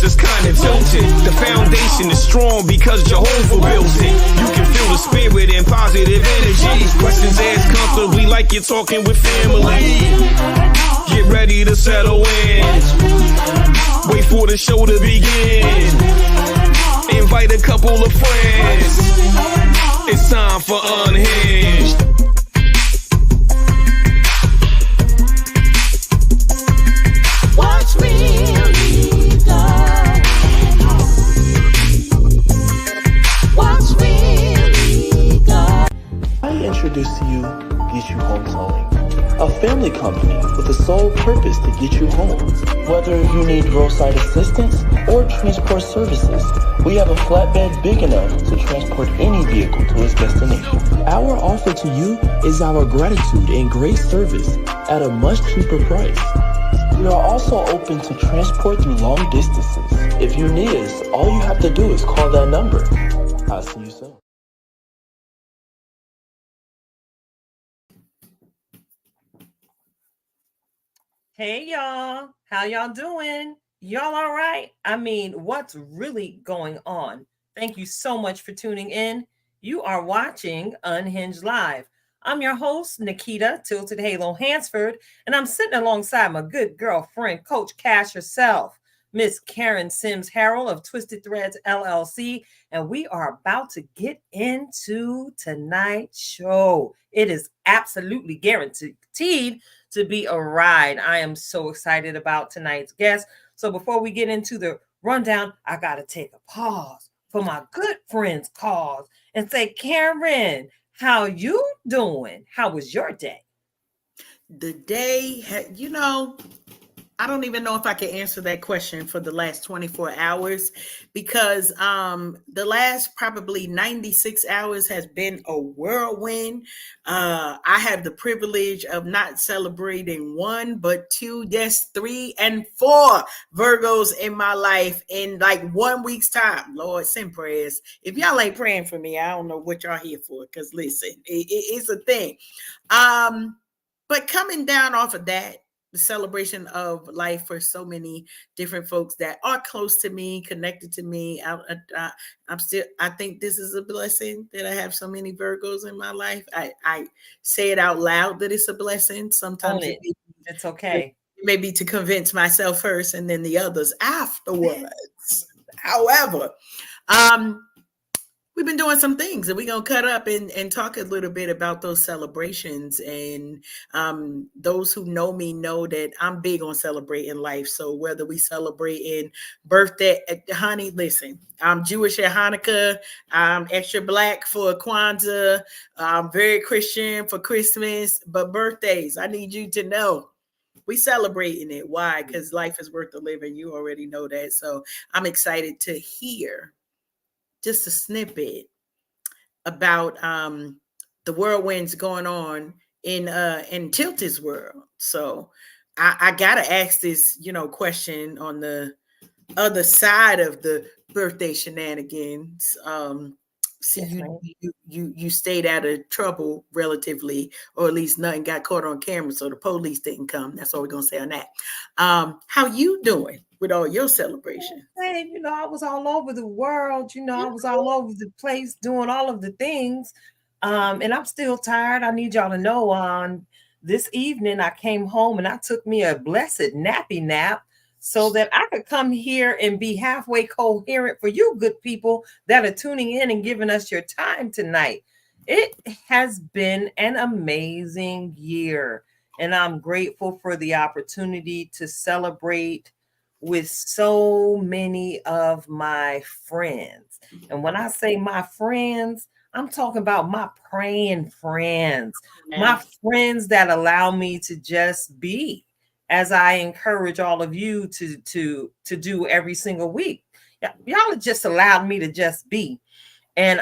it's kinda tilted. The foundation is strong because Jehovah built it. You can feel the spirit and positive energy. Questions asked comfortably like you're talking with family. Get ready to settle in. Wait for the show to begin. Invite a couple of friends. It's time for Unhinged. What's really going on? What's really going on? I introduce to you Get You Home Towing, a family company with the sole purpose to get you home. Whether you need roadside assistance or transport services, we have a flatbed big enough to transport any vehicle to its destination. Our offer to you is our gratitude and great service at a much cheaper price. We are also open to transport through long distances. If you need us, all you have to do is call that number. I'll see you soon. Hey y'all, how y'all doing? Y'all all right? I mean, what's really going on? Thank you so much for tuning in. You are watching Unhinged Live. I'm your host, Nikita Tilted Halo Hansford, and I'm sitting alongside my good girlfriend, Coach Cash herself, Miss Karen Sims Harrell of Twisted Threads LLC, and we are about to get into tonight's show. It is absolutely guaranteed to be a ride. I am so excited about tonight's guest. So before we get into the rundown, I got to take a pause for my good friend's cause and say, Karen, how you doing? How was your day? The day, I don't even know if I can answer that question for the last 24 hours because the last probably 96 hours has been a whirlwind. I have the privilege of not celebrating 1, but 2, yes, 3 and 4 Virgos in my life in like 1 week's time. Lord, send prayers. If y'all ain't praying for me, I don't know what y'all here for, because listen, it's a thing. But coming down off of that, the celebration of life for so many different folks that are close to me, connected to me. I think this is a blessing that I have so many Virgos in my life. I say it out loud that it's a blessing. Sometimes it's okay. It may be to convince myself first and then the others afterwards. However, we've been doing some things, and we're going to cut up and talk a little bit about those celebrations. And those who know me know that I'm big on celebrating life. So whether we celebrating birthday, honey, listen, I'm Jewish at Hanukkah. I'm extra black for Kwanzaa. I'm very Christian for Christmas. But birthdays, I need you to know, we celebrating it. Why? Because life is worth the living. You already know that. So I'm excited to hear just a snippet about the whirlwinds going on in Tilted's world. So I gotta ask this, question on the other side of the birthday shenanigans. You stayed out of trouble relatively, or at least nothing got caught on camera, so the police didn't come. That's all we're gonna say on that. How you doing with all your celebration? Hey, I was all over the world. I was all over the place doing all of the things. And I'm still tired. I need y'all to know on this evening, I came home and I took me a blessed nappy nap so that I could come here and be halfway coherent for you good people that are tuning in and giving us your time tonight. It has been an amazing year, and I'm grateful for the opportunity to celebrate with so many of my friends. And when I say my friends, I'm talking about my praying friends, my friends that allow me to just be, as I encourage all of you to do every single week. Y'all have just allowed me to just be. And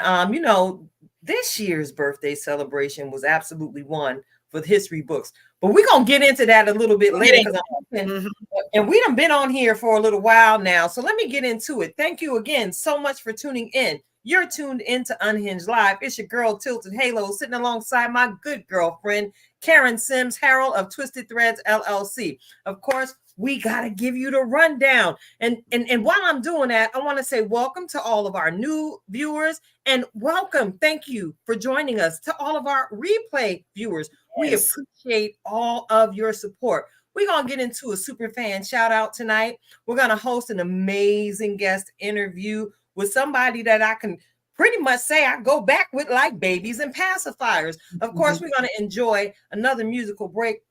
this year's birthday celebration was absolutely one for the history books. But we're going to get into that a little bit later, and we done been on here for a little while now. So let me get into it. Thank you again so much for tuning in. You're tuned into Unhinged Live. It's your girl, Tilted Halo, sitting alongside my good girlfriend, Karen Sims Harrell of Twisted Threads LLC. Of course, we got to give you the rundown. And while I'm doing that, I want to say welcome to all of our new viewers and welcome. Thank you for joining us. To all of our replay viewers, we Yes. appreciate all of your support. We're going to get into a super fan shout out tonight. We're going to host an amazing guest interview with somebody that I can pretty much say I go back with like babies and pacifiers. Of course, we're going to enjoy another musical break.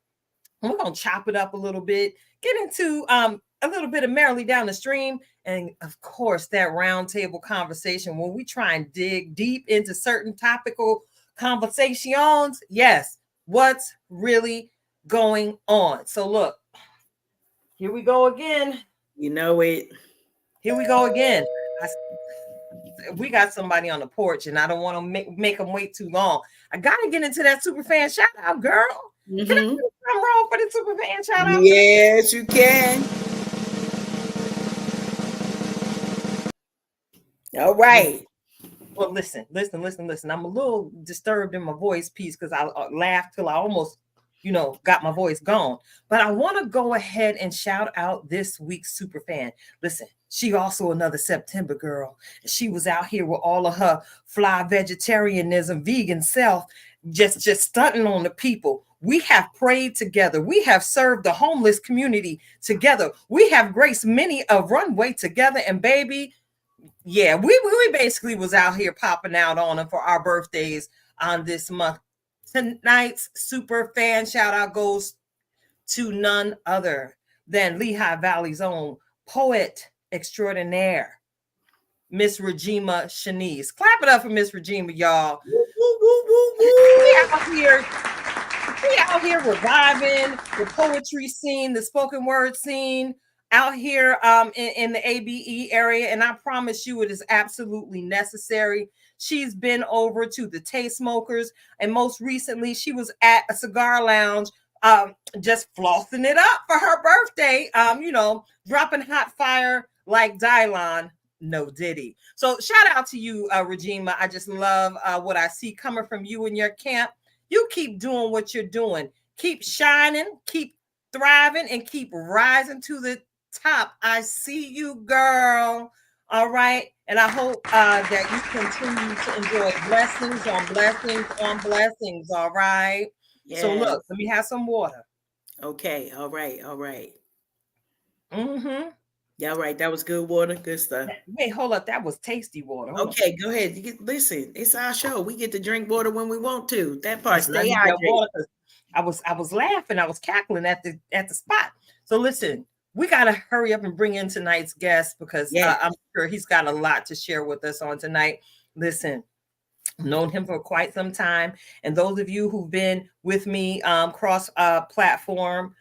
We're going to chop it up a little bit, get into a little bit of Merrily Down the Stream, and of course, that roundtable conversation when we try and dig deep into certain topical conversations. Yes, what's really going on? So look, here we go again. You know it. Here we go again. We got somebody on the porch, and I don't want to make them wait too long. I got to get into that super fan shout out, girl. Can I do something wrong for the super fan shout out? Yes, you can. All right. Well, listen. I'm a little disturbed in my voice piece because I laughed till I almost, got my voice gone. But I want to go ahead and shout out this week's super fan. Listen, she also another September girl. She was out here with all of her fly vegetarianism, vegan self, just stunting on the people. We have prayed together. We have served the homeless community together. We have graced many a runway together. And baby, yeah, we basically was out here popping out on them for our birthdays on this month. Tonight's super fan shout out goes to none other than Lehigh Valley's own poet extraordinaire, Miss Regina Shanice. Clap it up for Miss Regina, y'all. We out here reviving the poetry scene, the spoken word scene out here in the ABE area. And I promise you it is absolutely necessary. She's been over to the Taste Smokers. And most recently, she was at a cigar lounge just flossing it up for her birthday, dropping hot fire like Dylon. No Diddy. So shout out to you, Regina. I just love what I see coming from you and your camp. You keep doing what you're doing. Keep shining, keep thriving, and keep rising to the top. I see you, girl. All right. And I hope that you continue to enjoy blessings on blessings on blessings. All right. Yes. So look, let me have some water. Okay. All right. Mm-hmm. Yeah, right. That was good water. Good stuff. Wait, hold up. That was tasty water. Okay, go ahead. Listen, it's our show. We get to drink water when we want to. That part, stay hydrated. I was laughing. I was cackling at the spot. So listen, we got to hurry up and bring in tonight's guest because I'm sure he's got a lot to share with us on tonight. Listen, I've known him for quite some time. And those of you who've been with me cross platform,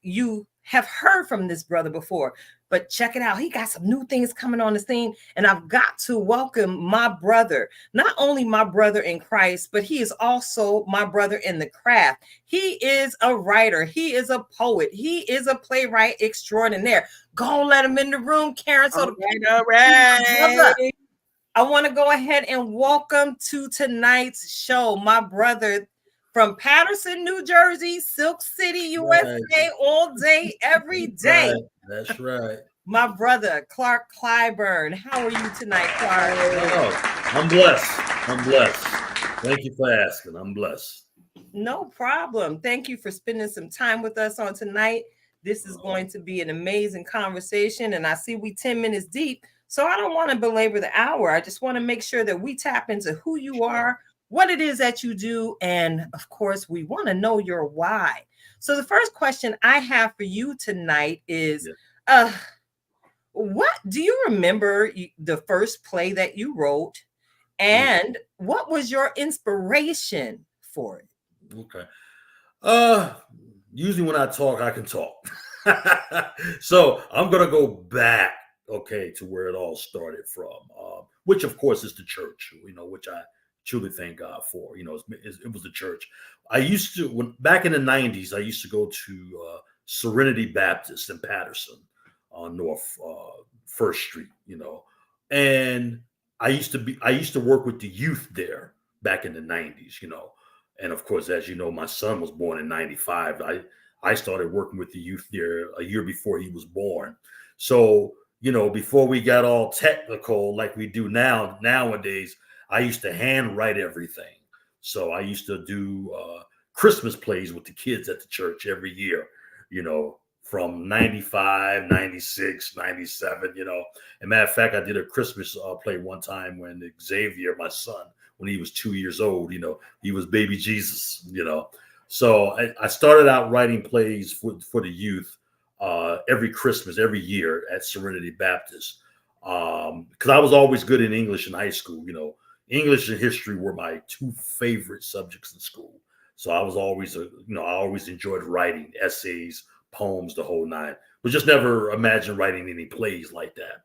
you have heard from this brother before. But check it out. He got some new things coming on the scene. And I've got to welcome my brother, not only my brother in Christ, but he is also my brother in the craft. He is a writer. He is a poet. He is a playwright extraordinaire. Go and let him in the room, Karen. So all right. I want to go ahead and welcome to tonight's show, my brother from Paterson, New Jersey, Silk City, USA, all day, every day. Right. That's right. My brother, Clark Clyburn. How are you tonight, Clark? Oh, I'm blessed. Thank you for asking. I'm blessed. No problem. Thank you for spending some time with us on tonight. This is going to be an amazing conversation. And I see we 10 minutes deep. So I don't want to belabor the hour. I just want to make sure that we tap into who you are, what it is that you do. And of course, we want to know your why. So the first question I have for you tonight is, what do you remember the first play that you wrote, and what was your inspiration for it? Okay. Usually when I talk, I can talk. So I'm gonna go back, to where it all started from, which of course is the church, which I truly thank God for. It was the church. I used to, back in the 90s, I used to go to Serenity Baptist in Paterson on North First Street, and I used to work with the youth there back in the 90s, and of course, as you know, my son was born in 95. I started working with the youth there a year before he was born. So, before we got all technical like we do nowadays, I used to handwrite everything. So I used to do Christmas plays with the kids at the church every year, from 95, 96, 97, And matter of fact, I did a Christmas play one time when Xavier, my son, when he was 2 years old, he was baby Jesus, So I started out writing plays for the youth every Christmas, every year at Serenity Baptist. Because I was always good in English in high school. English and history were my two favorite subjects in school. So I was always, I always enjoyed writing essays, poems, the whole nine, but just never imagined writing any plays like that.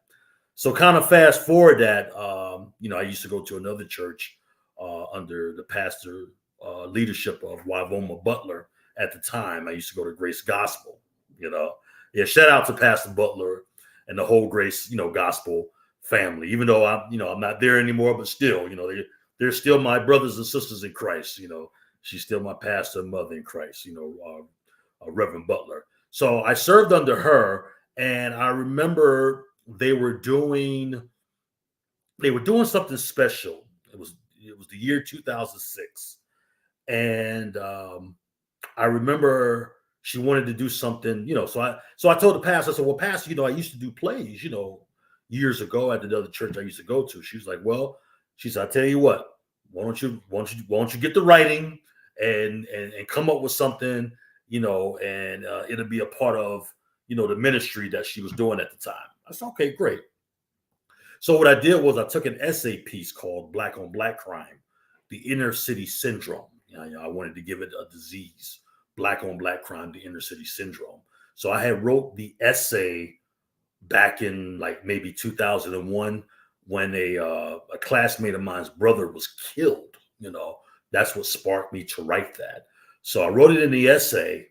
So kind of fast forward that, I used to go to another church under the pastor leadership of Wavoma Butler at the time. I used to go to Grace Gospel, Yeah, shout out to Pastor Butler and the whole Grace, Gospel family, even though I'm not there anymore, but still, they're still my brothers and sisters in Christ. She's still my pastor and mother in Christ, Reverend Butler. So I served under her, and I remember they were doing something special. It was the year 2006, and I remember she wanted to do something, So I told the pastor, I said, "Well, Pastor, I used to do plays, years ago at the other church I used to go to." She was like, "Well," she said, "I tell you what, why don't you get the writing and come up with something, and it'll be a part of the ministry that she was doing at the time." I said, "Okay, great." So what I did was I took an essay piece called "Black on Black Crime: The Inner City Syndrome." I wanted to give it a disease. Black on Black Crime: The Inner City Syndrome. So I had wrote the essay back in like maybe 2001 when a classmate of mine's brother was killed. That's what sparked me to write that. So I wrote it in the essay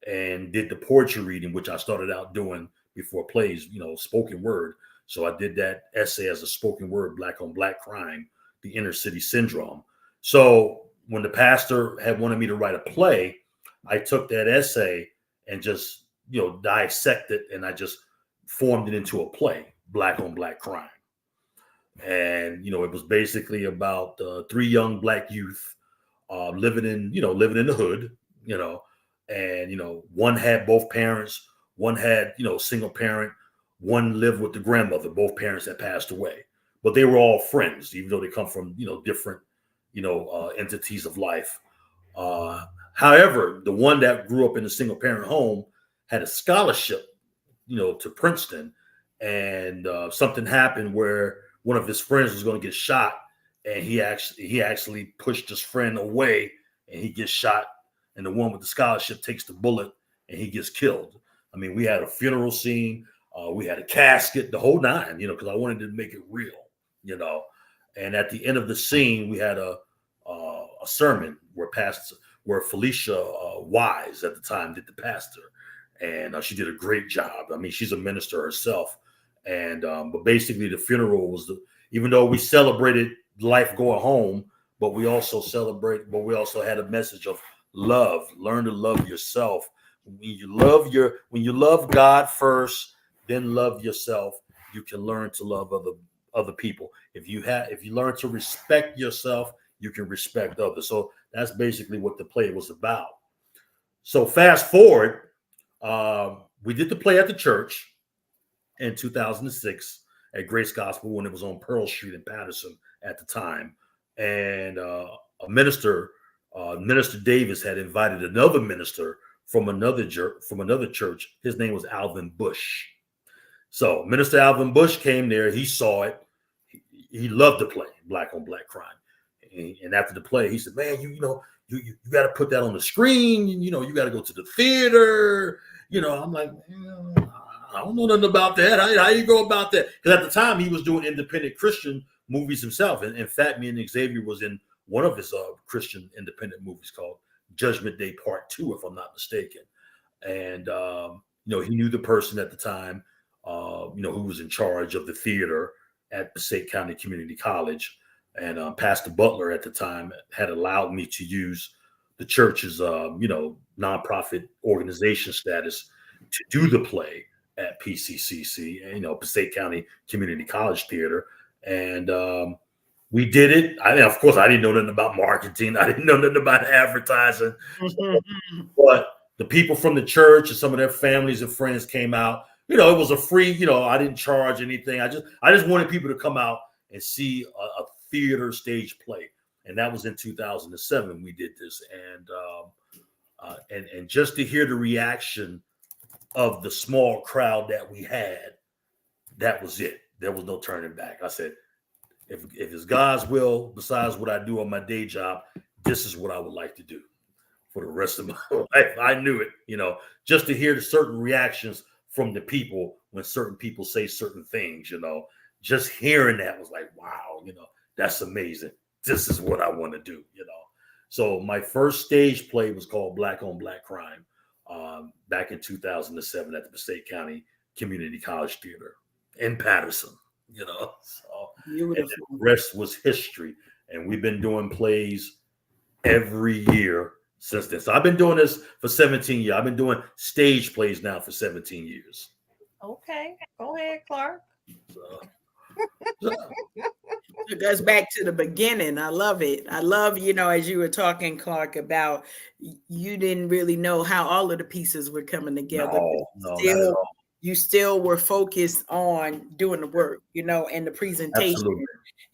and did the poetry reading, which I started out doing before plays, spoken word. So I did that essay as a spoken word, Black on Black Crime: The Inner City Syndrome. So when the pastor had wanted me to write a play, I took that essay and just, dissected, and I just formed it into a play, Black on Black Crime. And, it was basically about 3 young Black youth living in the hood, and, one had both parents, one had, single parent, one lived with the grandmother. Both parents had passed away, but they were all friends, even though they come from, different, entities of life. However, the one that grew up in a single parent home had a scholarship, to Princeton, and something happened where one of his friends was going to get shot, and he actually pushed his friend away, and he gets shot, and the one with the scholarship takes the bullet, and he gets killed. I mean, we had a funeral scene, we had a casket, the whole nine, because I wanted to make it real, And at the end of the scene, we had a sermon where Felicia Wise at the time did the pastor. And she did a great job. I mean, she's a minister herself. And but basically the funeral was even though we celebrated life going home, but we also had a message of love. Learn to love yourself. When you love God first, then love yourself, you can learn to love other people. If you learn to respect yourself, you can respect others. So that's basically what the play was about. So fast forward, we did the play at the church in 2006 at Grace Gospel when it was on Pearl Street in Paterson at the time. And a minister, Minister Davis, had invited another minister from another church. His name was Alvin Bush. So Minister Alvin Bush came there. He saw it. He loved the play, Black on Black Crime. And after the play, he said, "Man, you got to put that on the screen. You got to go to the theater." I'm like, I don't know nothing about that. How you go about that? Because at the time he was doing independent Christian movies himself. And in fact, me and Xavier was in one of his Christian independent movies called Judgment Day Part 2, if I'm not mistaken. And, he knew the person at the time, who was in charge of the theater at Passaic County Community College. And Pastor Butler at the time had allowed me to use the church's nonprofit organization status to do the play at PCCC, Passaic County Community College Theater, and we did it. Of course, I didn't know nothing about marketing. I didn't know nothing about advertising. But the people from the church and some of their families and friends came out. It was a free. I didn't charge anything. I just wanted people to come out and see a theater stage play, and that was in 2007. We did this, and just to hear the reaction of the small crowd that we had, that was it. There was no turning back. I said, if it's God's will, besides what I do on my day job, this is what I would like to do for the rest of my life. I knew it, just to hear the certain reactions from the people when certain people say certain things, just hearing that was like, wow, that's amazing. This is what I want to do, So my first stage play was called Black on Black Crime back in 2007 at the Passaic County Community College Theater in Paterson, So and the rest was history. And we've been doing plays every year since then. So I've been doing this for 17 years. I've been doing stage plays now for 17 years. Okay, go ahead, Clark. It goes back to the beginning. I love it. I love, as you were talking, Clark, about you didn't really know how all of the pieces were coming together. No, you still were focused on doing the work, and the presentation.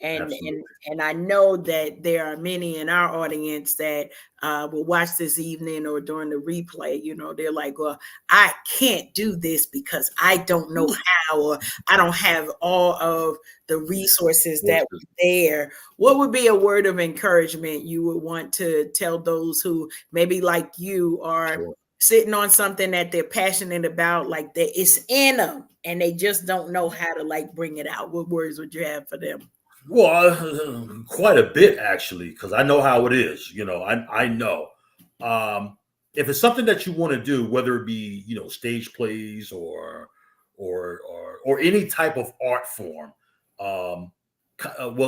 Absolutely. And I know that there are many in our audience that will watch this evening or during the replay. They're like, well, I can't do this because I don't know how, or I don't have all of the resources that were there. What would be a word of encouragement you would want to tell those who maybe like you are sitting on something that they're passionate about, like that it's in them and they just don't know how to bring it out? What words would you have for them? Well, quite a bit actually, because I know how it is. I know if it's something that you want to do, whether it be stage plays or any type of art form. Well,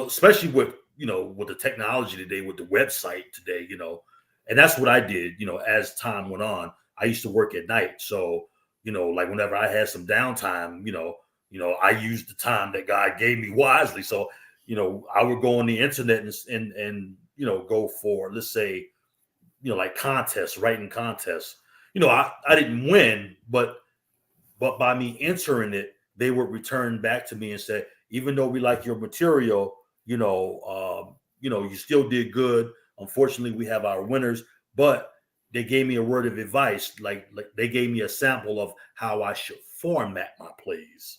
especially with with the technology today, with the website today, and that's what I did. As time went on, I used to work at night, so whenever I had some downtime, I used the time that God gave me wisely. So I would go on the internet and go for, let's say, like contests, writing contests. I didn't win, but by me entering it, they would return back to me and say, even though we like your material, you still did good. Unfortunately, we have our winners, but they gave me a word of advice. Like they gave me a sample of how I should format my plays.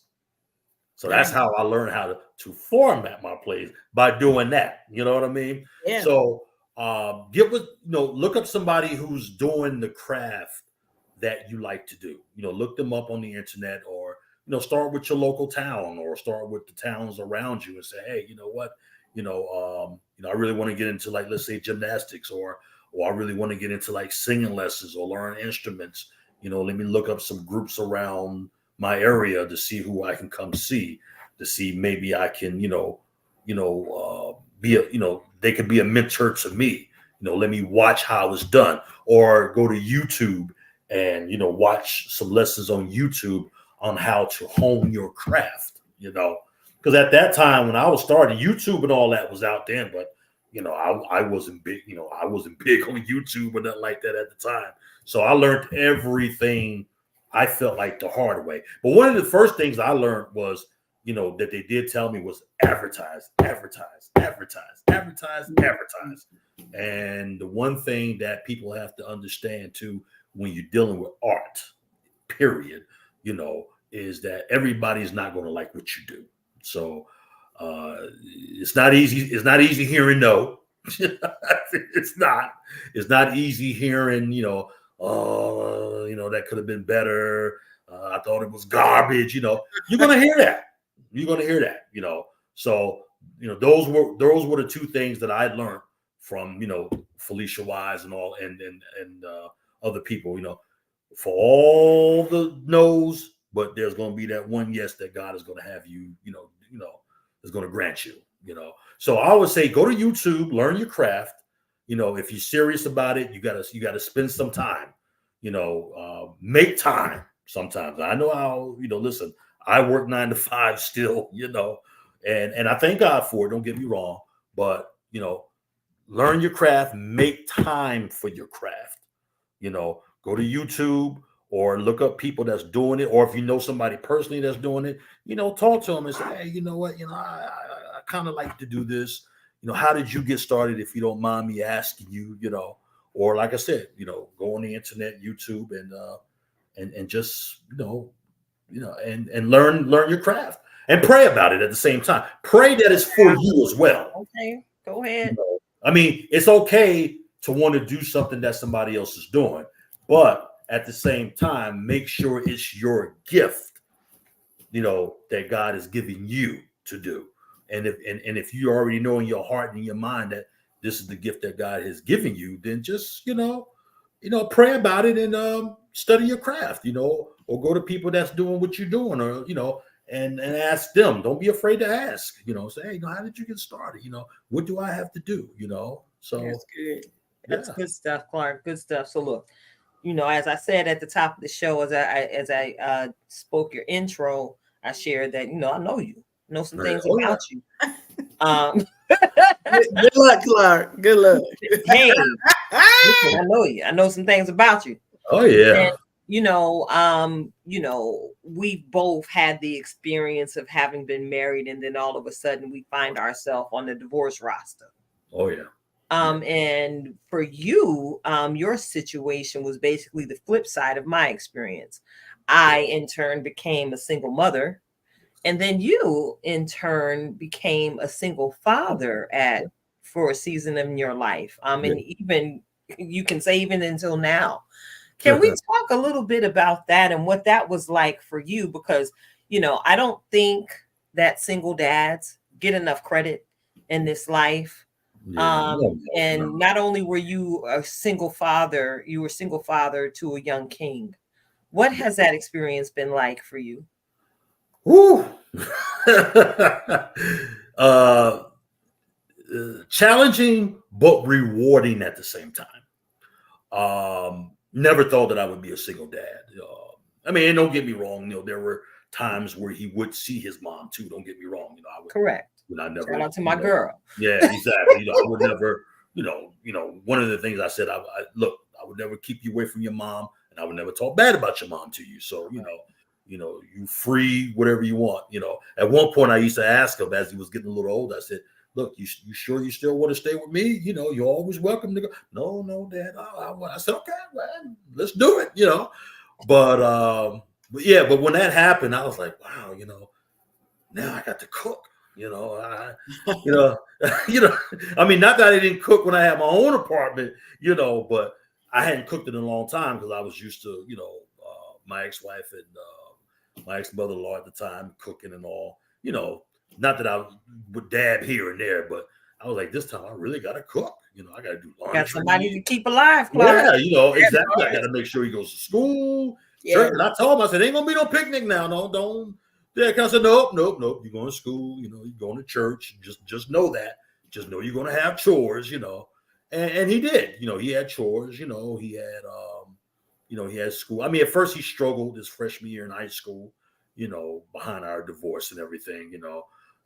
So that's how I learned how to format my plays, by doing that. You know what I mean? Yeah. So look up somebody who's doing the craft that you like to do. Look them up on the internet, or start with your local town, or start with the towns around you and say, hey, you know what? I really want to get into, like, let's say gymnastics, or I really want to get into like singing lessons or learn instruments. Let me look up some groups around my area to see who I can come see, to see maybe I can, they could be a mentor to me. Let me watch how it's done, or go to YouTube and, watch some lessons on YouTube on how to hone your craft, because at that time when I was starting, YouTube and all that was out then, but I wasn't big, I wasn't big on YouTube or nothing like that at the time. So I learned everything, I felt like, the hard way. But one of the first things I learned was, that they did tell me was advertise. And the one thing that people have to understand too, when you're dealing with art, period, is that everybody's not going to like what you do. So it's not easy. It's not easy hearing no. It's not easy hearing, that could have been better. I thought it was garbage. You're going to hear that. So, those were the two things that I learned from, Felicia Wise and all, and other people, for all the no's, but there's going to be that one yes that God is going to have you, is going to grant you, So I would say, go to YouTube, learn your craft, if you're serious about it, you gotta spend some time. Make time sometimes. I know how, listen, I work 9 to 5 still, and I thank God for it. Don't get me wrong, but learn your craft, make time for your craft. Go to YouTube or look up people that's doing it, or if you know somebody personally that's doing it, talk to them and say, hey, you know what, I kind of like to do this. How did you get started? If you don't mind me asking you, or like I said, go on the internet, YouTube, and just and learn your craft and pray about it at the same time. Pray that it's for you as well. Okay, go ahead. I mean, it's okay to want to do something that somebody else is doing, but at the same time, make sure it's your gift, that God is giving you to do. And if you already know in your heart and in your mind that this is the gift that God has given you, then just pray about it and study your craft, or go to people that's doing what you're doing, or and ask them. Don't be afraid to ask. Say, hey, how did you get started? What do I have to do? So That's good. That's good stuff, Clark. Good stuff. So look, as I said at the top of the show, as I spoke your intro, I shared that I know some things about you. Good luck, Clark. Good luck. Hey, listen, I know you. I know some things about you. Oh yeah. And, we both had the experience of having been married, and then all of a sudden we find ourselves on the divorce roster. Oh yeah. And for you, your situation was basically the flip side of my experience. I, in turn, became a single mother. And then you, in turn, became a single father for a season in your life. And even, you can say even until now. Can we talk a little bit about that and what that was like for you? Because, I don't think that single dads get enough credit in this life. And not only were you a single father, you were a single father to a young king. What has that experience been like for you? Woo. Challenging but rewarding at the same time. Never thought that I would be a single dad. And don't get me wrong, there were times where he would see his mom too. Don't get me wrong, I would. Correct. I never. Shout out to my girl. Yeah, exactly. I would never. One of the things I said, I would never keep you away from your mom, and I would never talk bad about your mom to you. So you free whatever you want. At one point I used to ask him as he was getting a little older. I said, look, you sure you still want to stay with me? You're always welcome to go. No, Dad. I said, okay, well, let's do it. But when that happened, I was like, wow, now I got to cook. Not that I didn't cook when I had my own apartment, but I hadn't cooked in a long time because I was used to, my ex-wife and my ex-mother-in-law at the time cooking and all, not that I would dab here and there, but I was like, this time I really got to cook. I got to do laundry. Got somebody to keep alive, Clark. Yeah, exactly. I got to make sure he goes to school. Yeah. Sure. And I told him, I said, ain't going to be no picnic now. No, don't. Yeah, I said, nope. You're going to school, you're going to church. Just know that. Just know you're going to have chores, And he did. He had chores, he had, he had school. At first he struggled his freshman year in high school, behind our divorce and everything,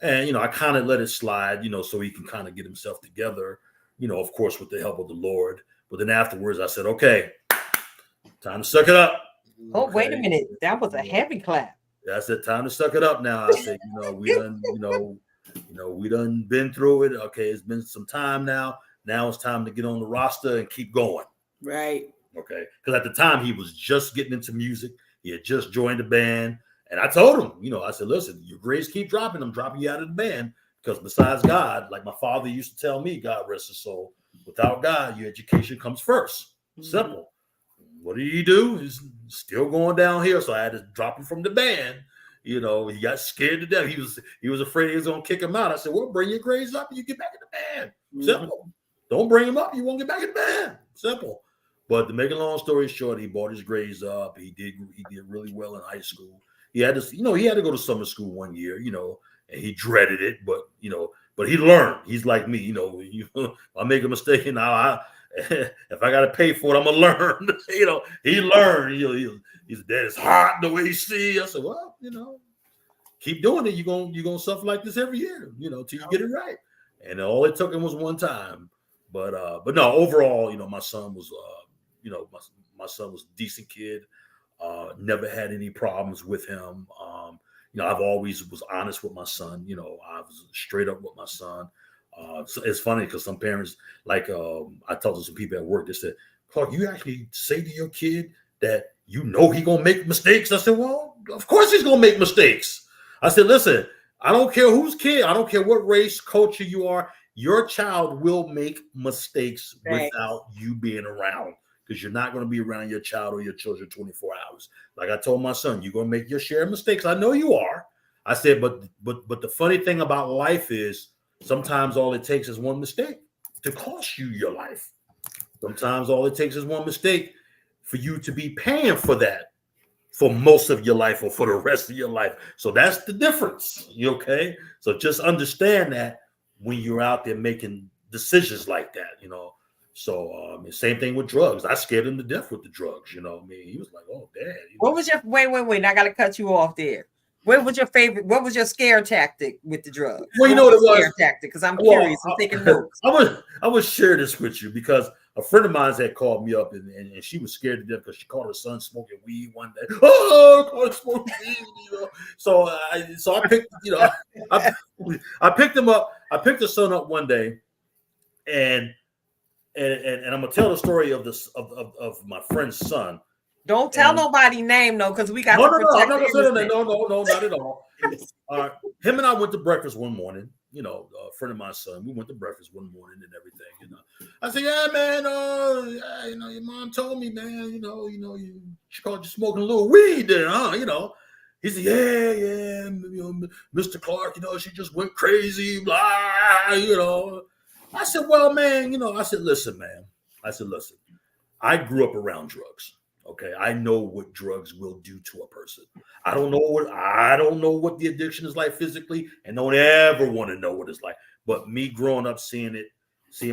And, I kind of let it slide, so he can kind of get himself together, of course, with the help of the Lord. But then afterwards I said, okay, time to suck it up. Oh, okay. Wait a minute. That was a heavy clap. I said, time to suck it up now. I said, we done, we done been through it. Okay, it's been some time now. Now it's time to get on the roster and keep going. Right. Okay. Because at the time he was just getting into music. He had just joined the band. And I told him, I said, listen, your grades keep dropping. I'm dropping you out of the band. Because besides God, like my father used to tell me, God rest his soul, without God, your education comes first. Simple. What did he do? He's still going downhill. So I had to drop him from the band. He got scared to death. He was afraid he was going to kick him out. I said, well, bring your grades up and you get back in the band. Simple. Don't bring him up. You won't get back in the band. Simple. But to make a long story short, he brought his grades up. He did really well in high school. He had to, he had to go to summer school one year, and he dreaded it. But, But he learned. He's like me, I make a mistake, and if I got to pay for it, I'm gonna learn. He learned. He's that it's hot the way he see. I said, well, keep doing it. You're gonna suffer like this every year, till you get it right. And all it took him was one time. But no, overall, my son was my son was a decent kid. Never had any problems with him. I've always was honest with my son. I was straight up with my son. So it's funny because some parents, like I talked to some people at work, they said, Clark, you actually say to your kid that he gonna make mistakes? I said, well, of course he's gonna make mistakes. I said, listen, I don't care whose kid, I don't care what race, culture you are, your child will make mistakes without you being around, because you're not going to be around your child or your children 24 hours. Like I told my son, you're going to make your share of mistakes. I know you are. I said, but the funny thing about life is sometimes all it takes is one mistake to cost you your life. Sometimes all it takes is one mistake for you to be paying for that for most of your life or for the rest of your life. So that's the difference. You okay? So just understand that when you're out there making decisions like that, So same thing with drugs. I scared him to death with the drugs. He was like, "Oh, Dad." What was your wait? I got to cut you off there. What was your favorite? What was your scare tactic with the drugs? Well, what it was. Scare tactic, because I'm curious. I'm taking notes. I would share this with you because a friend of mine had called me up and she was scared to death because she caught her son smoking weed one day. Oh, caught him smoking weed, So I picked, I picked him up. I picked the son up one day, and I'm gonna tell the story of this of my friend's son. Don't tell nobody name though, because we got no, I'm not gonna say that. No, not at all. Him and I went to breakfast one morning. A friend of my son. We went to breakfast one morning and everything. I said, "Yeah, man. Your mom told me, man. She called you smoking a little weed there, huh? He said, yeah. Mr. Clark. She just went crazy, blah. I said, well, man. I said, listen, man. I grew up around drugs. Okay, I know what drugs will do to a person. I don't know what the addiction is like physically, and don't ever want to know what it's like. But me growing up, seeing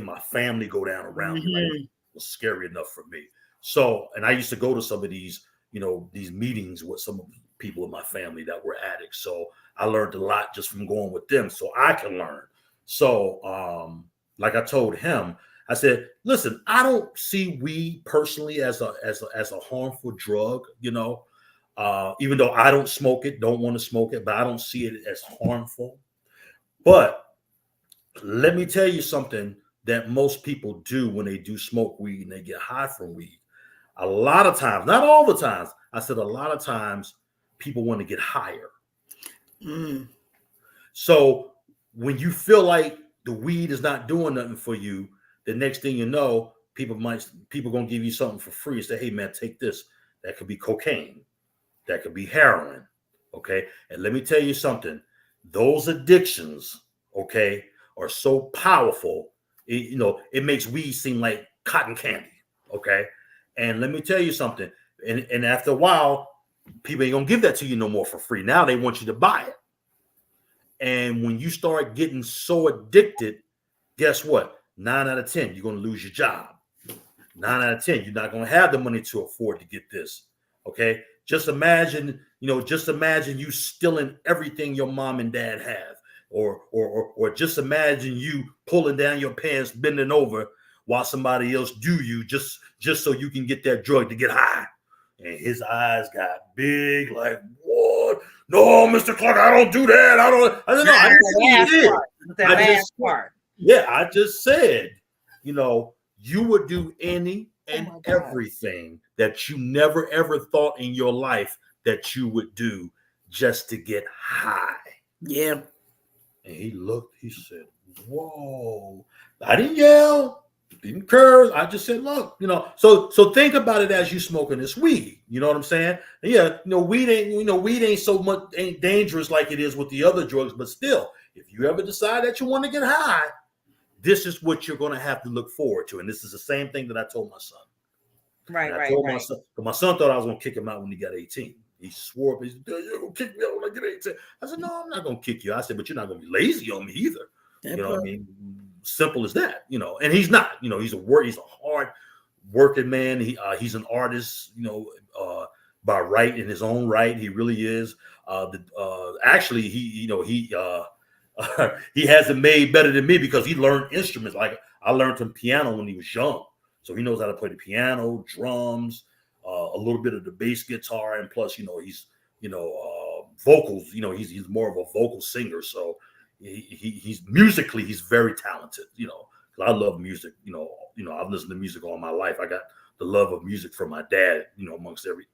my family go down around me, was scary enough for me. So, and I used to go to some of these, these meetings with some of the people in my family that were addicts. So I learned a lot just from going with them, so I can learn. So, like I told him, I said, listen, I don't see weed personally as a harmful drug, even though I don't smoke it, don't want to smoke it, but I don't see it as harmful. But let me tell you something that most people do when they do smoke weed and they get high from weed. A lot of times, not all the times, I said a lot of times people want to get higher. So when you feel like the weed is not doing nothing for you, the next thing you know, people gonna give you something for free and say, hey man, take this. That could be cocaine. That could be heroin. Okay. And let me tell you something. Those addictions, okay, are so powerful. It makes weed seem like cotton candy. Okay. And let me tell you something. And after a while, people ain't gonna give that to you no more for free. Now they want you to buy it. And when you start getting so addicted, guess what? 9 out of 10, you're going to lose your job. 9 out of 10, you're not going to have the money to afford to get this. Okay. Just imagine you stealing everything your mom and dad have, or just imagine you pulling down your pants, bending over while somebody else do you just so you can get that drug to get high. And his eyes got big, like, what? No, Mr. Clark, I don't do that. I didn't know. I just said, you would do any and everything that you never, ever thought in your life that you would do just to get high. Yeah. And he looked, he said, whoa. I didn't yell, didn't curse. I just said, look, so think about it as you smoking this weed. You know what I'm saying? And yeah, weed ain't so much ain't dangerous like it is with the other drugs, but still, if you ever decide that you want to get high, this is what you're going to have to look forward to. And this is the same thing that I told my son. Right. My son thought I was going to kick him out when he got 18. He swore, he said, you're going to kick me out when I get 18. I said, no, I'm not going to kick you. I said, but you're not going to be lazy on me either. You know what I mean? Simple as that, you know. And he's not, you know, he's a hard working man. He's an artist, you know, by right in his own right. He really is. Actually, he he has it made better than me because he learned instruments. Like I learned him piano when he was young, so he knows how to play the piano, drums, a little bit of the bass guitar, and plus, you know, he's vocals. You know, he's more of a vocal singer, so he's musically he's very talented. You know, 'cause I love music. You know, I've listened to music all my life. I got the love of music from my dad. You know, amongst every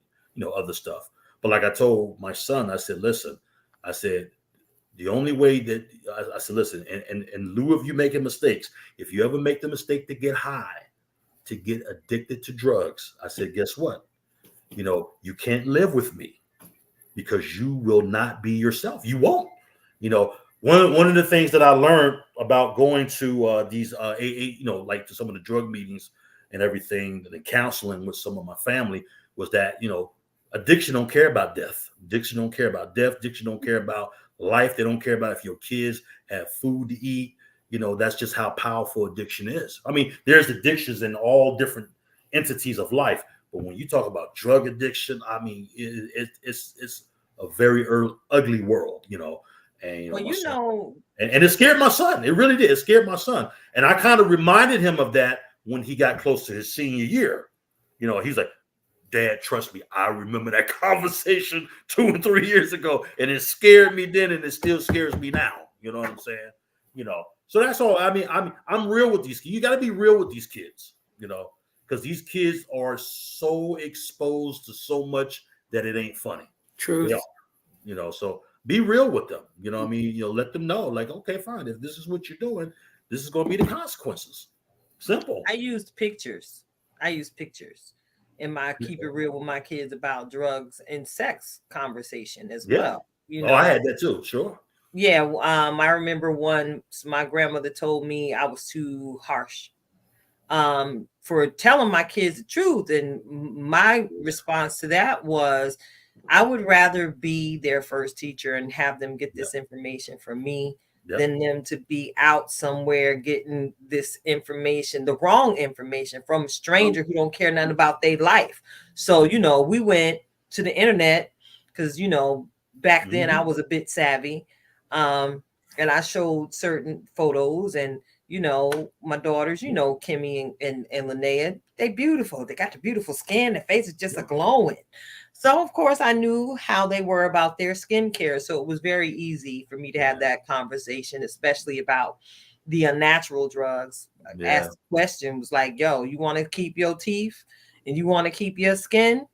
other stuff. But like I told my son, I said, listen, I said, the only way that I said, listen, in lieu of you making mistakes, if you ever make the mistake to get high, to get addicted to drugs, I said, guess what? You know, you can't live with me because you will not be yourself. You won't. You know, one of the things that I learned about going to these AA, you know, like to some of the drug meetings and everything, and counseling with some of my family was that, you know, addiction don't care about death. Addiction don't care about death. Addiction don't care about life. They don't care about if your kids have food to eat. You know, that's just how powerful addiction is. I mean, there's addictions in all different entities of life. But when you talk about drug addiction, I mean, it's a very ugly world, you know. And, you know, Well, you know, and it scared my son. It really did. It scared my son. And I kind of reminded him of that when he got close to his senior year. You know, he's like, Dad, trust me, I remember that conversation 2 and 3 years ago, and it scared me then, and it still scares me now. You know what I'm saying? You know, so that's all. I mean, I'm real with these kids. You got to be real with these kids, you know, because these kids are so exposed to so much that it ain't funny. True. You know, so be real with them. You know what I mean? You know, let them know, like, okay, fine. If this is what you're doing, this is going to be the consequences. Simple. I used pictures in my keep it real with my kids about drugs and sex conversation as well. You know, I had that too. Sure. Yeah. I remember once my grandmother told me I was too harsh for telling my kids the truth. And my response to that was, I would rather be their first teacher and have them get this information from me than them to be out somewhere getting this information, the wrong information from a stranger who don't care nothing about their life. So, you know, we went to the internet because, you know, back then I was a bit savvy. And I showed certain photos and, you know, my daughters, you know, Kimmy and Linnea, they beautiful. They got the beautiful skin. Their face is just a glowing. So, of course, I knew how they were about their skincare. So it was very easy for me to have that conversation, especially about the unnatural drugs. Asked the question was like, yo, you want to keep your teeth and you want to keep your skin?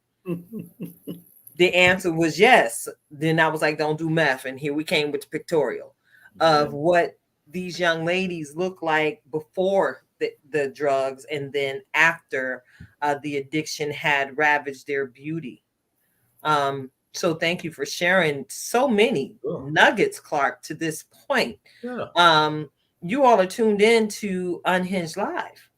The answer was yes. Then I was like, don't do meth. And here we came with the pictorial of what these young ladies look like before the drugs and then after the addiction had ravaged their beauty. So thank you for sharing so many nuggets, Clark, to this point. You all are tuned in to Unhinged Live.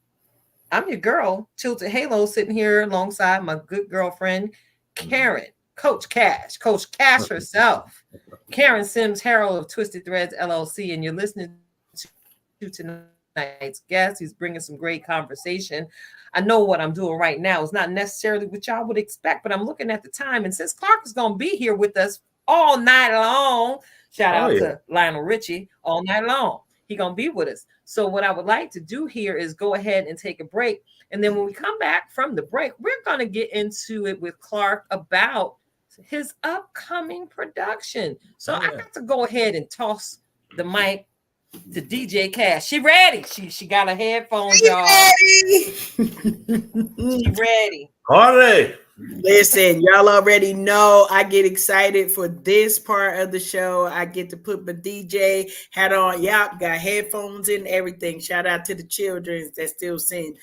I'm your girl, Tilted Halo, sitting here alongside my good girlfriend, Karen, Coach Cash herself, Karen Sims Harrell of Twisted Threads LLC, and you're listening to tonight's guest. He's bringing some great conversation. I know what I'm doing right now is not necessarily what y'all would expect, but I'm looking at the time. And since Clark is going to be here with us all night long, shout out to Lionel Richie, all night long, he's going to be with us. So what I would like to do here is go ahead and take a break. And then when we come back from the break, we're going to get into it with Clark about his upcoming production. So I got to go ahead and toss the mic to DJ Cash. She ready. She got her headphones, y'all. She ready. Party. Listen, y'all already know I get excited for this part of the show. I get to put my DJ hat on. Yup, got headphones and everything. Shout out to the children that still send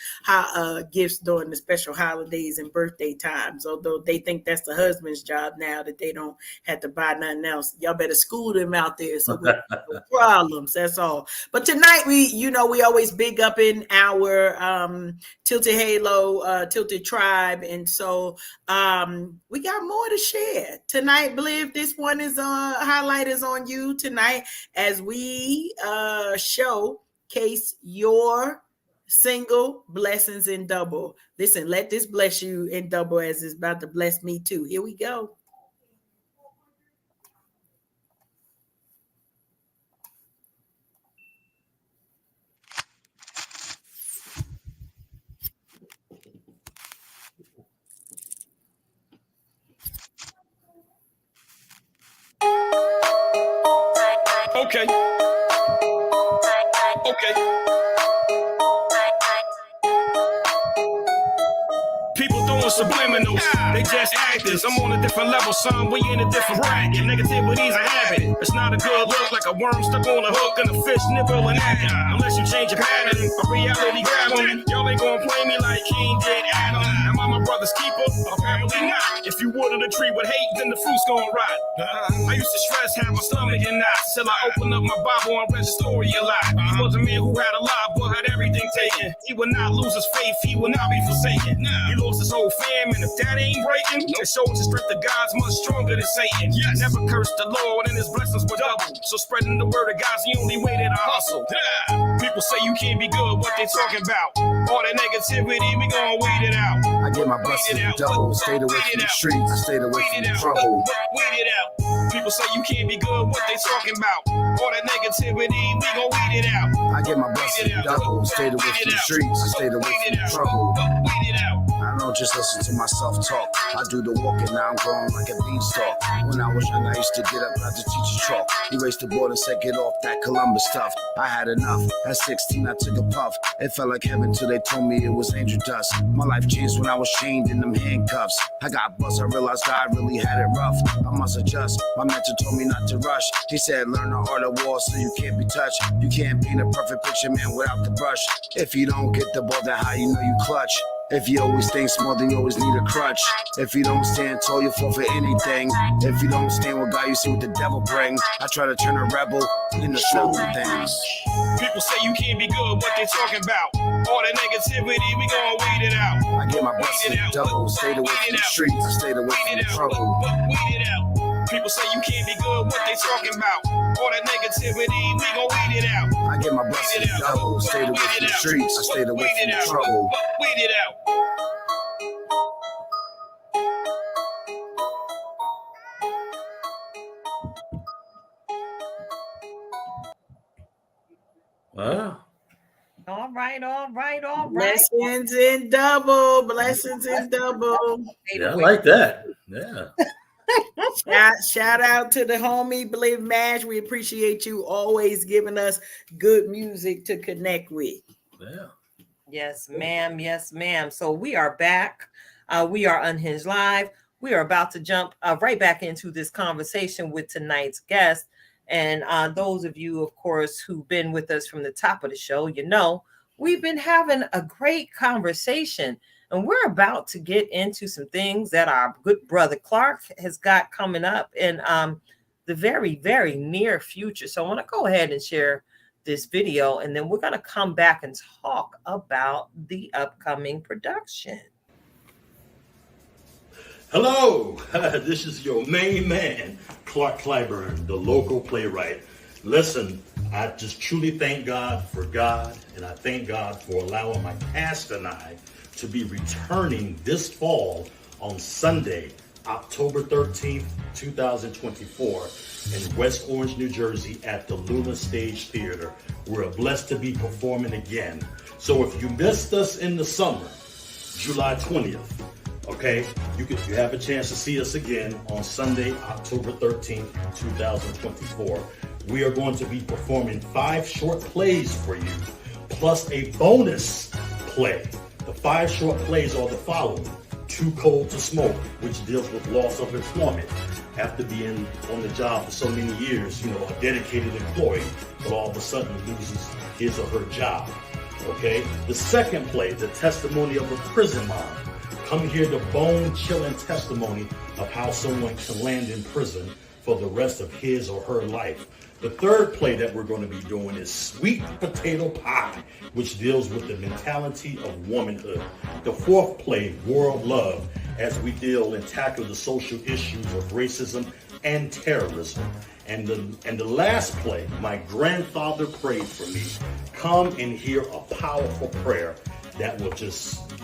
gifts during the special holidays and birthday times. Although they think that's the husband's job now that they don't have to buy nothing else. Y'all better school them out there so we have no problems. That's all. But tonight we always big up in our Tilted Halo, Tilted Tribe, and so We got more to share tonight. Believe this one is highlight is on you tonight as we showcase your single blessings in double. Listen, let this bless you in double as it's about to bless me too. Here we go. Okay. People doing subliminals, they just actors. I'm on a different level, son. We in a different bracket. Negativity's a habit. It's not a good look, like a worm stuck on a hook and a fish nibbling at you. Unless you change your pattern, a reality grab 'em. Y'all ain't gonna play me like King did Adam. Am I my brother's keeper? Apparently not. If you water the tree with hate, then the fruit's gonna rot. I used to stress, have my stomach in knots, till I opened up my Bible and read the story a lot. He was a man who had a lot, but had everything taken. He would not lose his faith, he would not be forsaken. He lost his whole fam, and if that ain't breaking, it shows the strength of God's much stronger than Satan. Never cursed the Lord, and his blessings were double. So spreading the word of God's the only way that I hustle. People say you can't be good, what they talking about? All that negativity, we gonna wait it out. I get my blessings in double. Stayed away from the streets. I stayed away from the trouble. Wait it out. People say you can't be good, what they talking about? All that negativity, we gon' wait it out. I get my blessings in double. Stayed away from the streets. I stayed away from the trouble. Wait it out. I don't just listen to my self-talk. I do the walking, now I'm growing like a beanstalk. When I was young, I used to get up after teacher's chalk. Erased the board and said, get off that Columbus stuff. I had enough. At 16, I took a puff. It felt like heaven till they told me it was angel dust. My life changed when I was chained in them handcuffs. I got bust, I realized God really had it rough. I must adjust. My mentor told me not to rush. He said, learn the art of war so you can't be touched. You can't paint a perfect picture, man, without the brush. If you don't get the ball, then how you know you clutch? If you always think small, then you always need a crutch. If you don't stand tall, you fall for anything. If you don't stand with God, you see what the devil bring. I try to turn a rebel into something things. People say you can't be good, what they talking about? All that negativity, we gon' wait it out. I get my blessings double. Stayed away from the streets. I stayed away from the trouble. Wait it out. People say you can't be good, what they talking about? All that negativity, we gon' wait it out. I get my blessings double. Stayed away from the streets. I stayed away from the trouble. Wait it out. Wow. All right. Blessings in double. Blessings in double. Yeah, I like that. Yeah. Shout out to the homie Believe Mash. We appreciate you always giving us good music to connect with. Yeah. Yes, ma'am. Yes, ma'am. So we are back. We are Unhinged Live. We are about to jump right back into this conversation with tonight's guest. And those of you, of course, who've been with us from the top of the show, you know, we've been having a great conversation. And we're about to get into some things that our good brother Clark has got coming up in the very, very near future. So I want to go ahead and share this video, and then we're going to come back and talk about the upcoming production. Hello, this is your main man, Clark Clyburn, the local playwright. Listen, I just truly thank God for God, and I thank God for allowing my cast and I to be returning this fall on Sunday, October 13th, 2024 in West Orange, New Jersey at the Luna Stage Theater. We're blessed to be performing again. So if you missed us in the summer, July 20th, okay, you have a chance to see us again on Sunday, October 13th, 2024. We are going to be performing 5 short plays for you, plus a bonus play. The 5 short plays are the following: Too Cold to Smoke, which deals with loss of employment. After being on the job for so many years, you know, a dedicated employee, but all of a sudden loses his or her job. Okay? The second play, The Testimony of a Prison Mom. Come hear the bone-chilling testimony of how someone can land in prison for the rest of his or her life. The third play that we're going to be doing is Sweet Potato Pie, which deals with the mentality of womanhood. The fourth play, World Love, as we deal and tackle the social issues of racism and terrorism. And the last play, My Grandfather Prayed for Me. Come and hear a powerful prayer that will just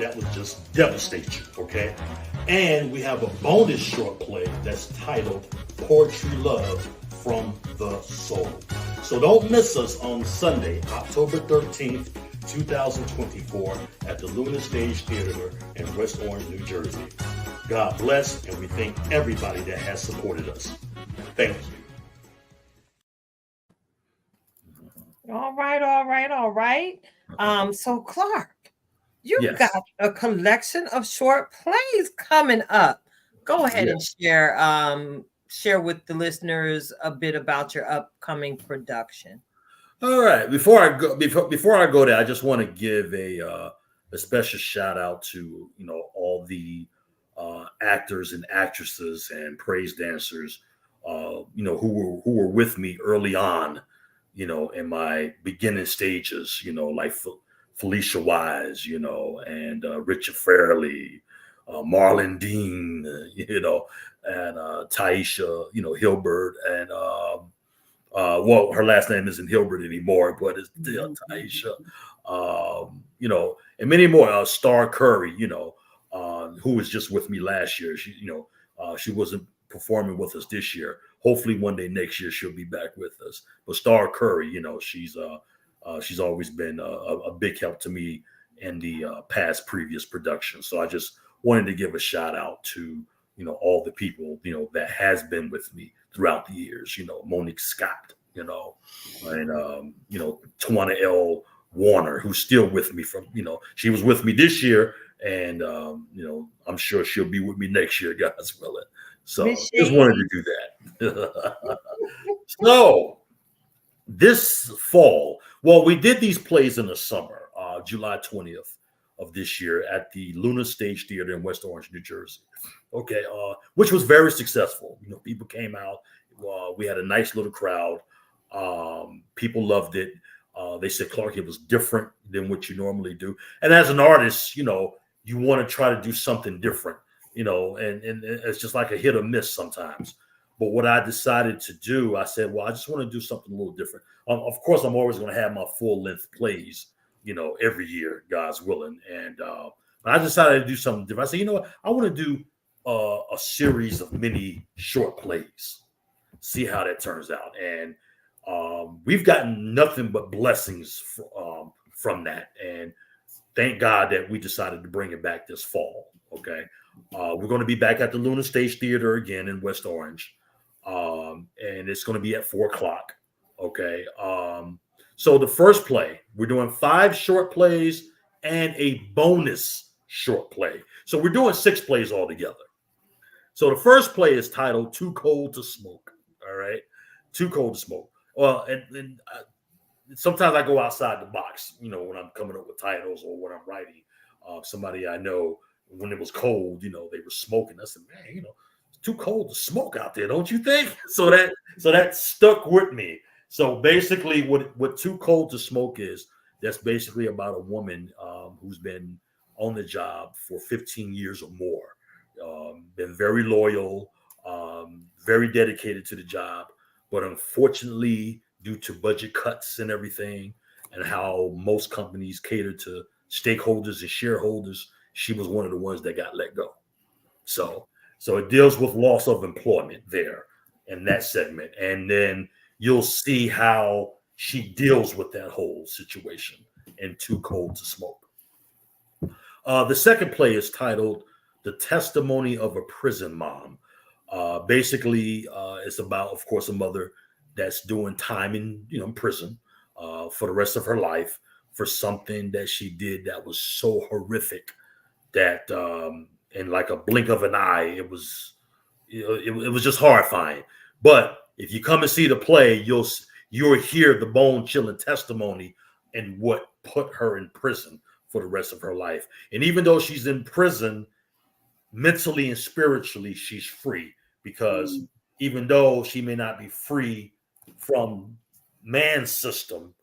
devastate you, okay? And we have a bonus short play that's titled Poetry Love from the Soul. So don't miss us on Sunday, October 13th, 2024 at the Luna Stage Theater in West Orange, New Jersey. God bless, and we thank everybody that has supported us. Thank you. All right. So Clark, you Yes. got a collection of short plays coming up. Go ahead and share with the listeners a bit about your upcoming production. All right. Before I go there, I just want to give a special shout out to all the actors and actresses and praise dancers, who were with me early on, in my beginning stages, like Felicia Wise, and Richard Fairley, Marlon Dean, and Taisha, Hilbert, and well, her last name isn't Hilbert anymore, but it's Taisha, and many more. Star Curry, who was just with me last year. She wasn't performing with us this year. Hopefully, one day next year she'll be back with us. But Star Curry, she's always been a big help to me in the previous productions. So I just wanted to give a shout out to all the people that has been with me throughout the years. Monique Scott, and Tawana L. Warner, who's still with me from she was with me this year, and I'm sure she'll be with me next year, God's willing. So just wanted to do that. So this fall, well, we did these plays in the summer, July 20th of this year at the Luna Stage Theater in West Orange, New Jersey. Okay, which was very successful. People came out. We had a nice little crowd. People loved it. They said, Clark, it was different than what you normally do. And as an artist, you want to try to do something different, and it's just like a hit or miss sometimes. But what I decided to do, I said, well, I just want to do something a little different. Of course, I'm always going to have my full-length plays, every year, God's willing. And but I decided to do something different. I said, you know what? I want to do a series of mini short plays. See how that turns out. And we've gotten nothing but blessings from that. And thank God that we decided to bring it back this fall. Okay. We're going to be back at the Luna Stage Theater again in West Orange. And it's going to be at 4:00. Okay. So the first play, we're doing 5 short plays and a bonus short play. So we're doing 6 plays altogether. So the first play is titled Too Cold to Smoke. All right. Too Cold to Smoke. Well, and sometimes I go outside the box, when I'm coming up with titles or when I'm writing. Somebody I know, when it was cold, they were smoking. I said, man, it's too cold to smoke out there, don't you think? So that stuck with me. So basically what Too Cold to Smoke is, that's basically about a woman who's been on the job for 15 years or more, been very loyal, very dedicated to the job. But unfortunately, due to budget cuts and everything, and how most companies cater to stakeholders and shareholders, she was one of the ones that got let go. So it deals with loss of employment there in that segment. And then you'll see how she deals with that whole situation in Too Cold to Smoke. The second play is titled The Testimony of a Prison Mom. Basically, it's about, of course, a mother that's doing time in prison for the rest of her life for something that she did that was so horrific that in like a blink of an eye, it was just horrifying. But if you come and see the play, you'll hear the bone-chilling testimony and what put her in prison for the rest of her life. And even though she's in prison, mentally and spiritually, she's free, because even though she may not be free from man's system,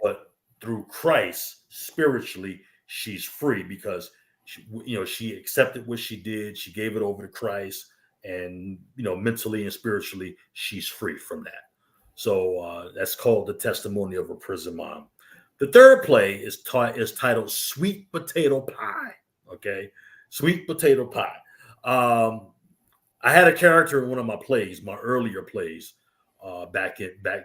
but through Christ, spiritually, she's free, because she accepted what she did. She gave it over to Christ, and mentally and spiritually, she's free from that. So that's called the testimony of a prison mom. The third play is titled Sweet Potato Pie. Okay, Sweet Potato Pie. I had a character in one of my plays, my earlier plays, back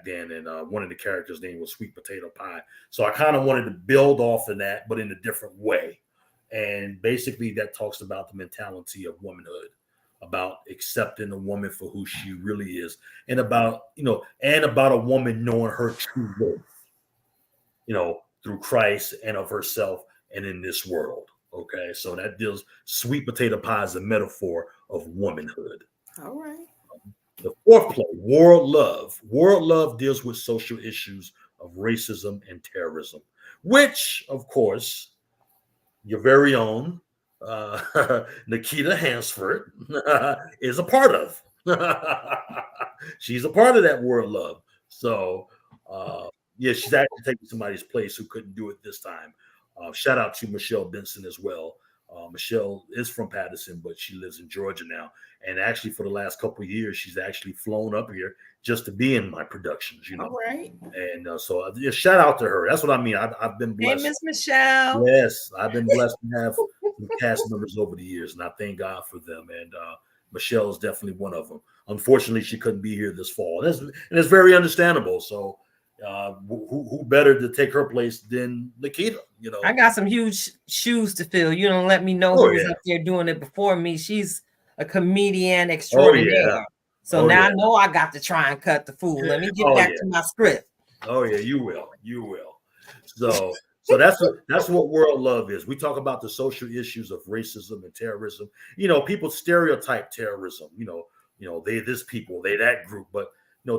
then, and one of the characters' name was Sweet Potato Pie. So I kind of wanted to build off of that, but in a different way. And basically, that talks about the mentality of womanhood, about accepting a woman for who she really is, and about a woman knowing her true worth, through Christ and of herself and in this world. Okay, so that deals Sweet Potato Pie is a metaphor of womanhood. All right. The fourth play, World Love. World Love deals with social issues of racism and terrorism, which, of course, your very own Nikita Hansford is a part of. She's a part of that World Love. So, she's actually taking somebody's place who couldn't do it this time. Shout out to Michelle Benson as well. Michelle is from Paterson, but she lives in Georgia now. And actually, for the last couple of years, she's actually flown up here just to be in my productions. All right. And so shout out to her. That's what I mean. I've been blessed. Hey, Miss Michelle. Yes, I've been blessed to have some cast members over the years, and I thank God for them. And Michelle is definitely one of them. Unfortunately, she couldn't be here this fall, and it's very understandable. So. Who better to take her place than Nikita? I got some huge shoes to fill. You don't let me know who was up there doing it before me. She's a comedian extraordinaire. So now I know I got to try and cut the fool. Let me get back to my script. Oh yeah, you will. So that's what World Love is. We talk about the social issues of racism and terrorism. People stereotype terrorism. They this people, they that group, but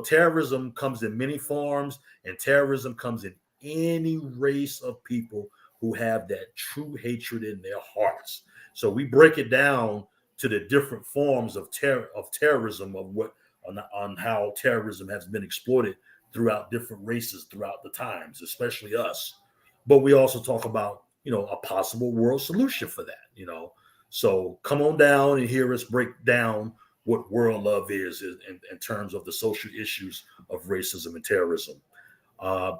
terrorism comes in many forms, and terrorism comes in any race of people who have that true hatred in their hearts. So we break it down to the different forms of terrorism, on how terrorism has been exploited throughout different races throughout the times, especially us. But we also talk about, a possible world solution for that, So come on down and hear us break down what World Love is in terms of the social issues of racism and terrorism.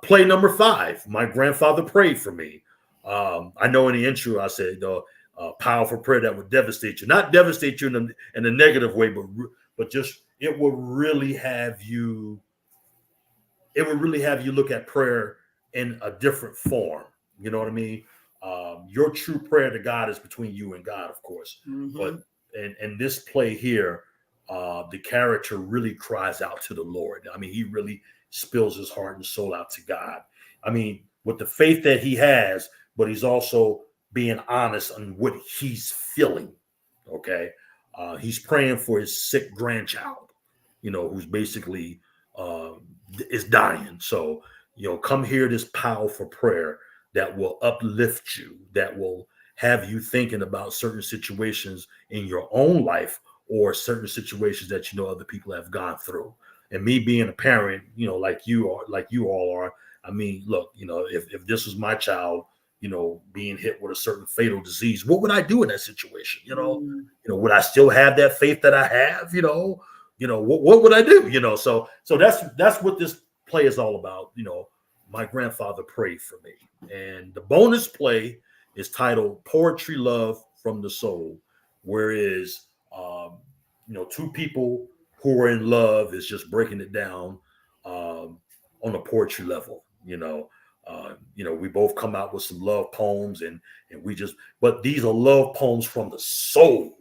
Play number 5, My Grandfather Prayed for Me. I know in the intro I said powerful prayer that would devastate you, not devastate you in a negative way, but just it would really have you look at prayer in a different form. You know what I mean? Your true prayer to God is between you and God, of course. Mm-hmm. But in this play here, the character really cries out to the Lord. I mean, he really spills his heart and soul out to God. I mean, with the faith that he has, but he's also being honest on what he's feeling. Okay. He's praying for his sick grandchild, who's basically is dying. So, come hear this powerful prayer that will uplift you, that will have you thinking about certain situations in your own life or certain situations that other people have gone through. And me being a parent, like you all are. I mean, look, if this was my child, being hit with a certain fatal disease, what would I do in that situation? Would I still have that faith that I have? What would I do? So that's what this play is all about. My Grandfather Prayed for Me. And the bonus play is titled Poetry Love from the Soul, whereas two people who are in love is just breaking it down on a poetry level. We both come out with some love poems, and but these are love poems from the soul.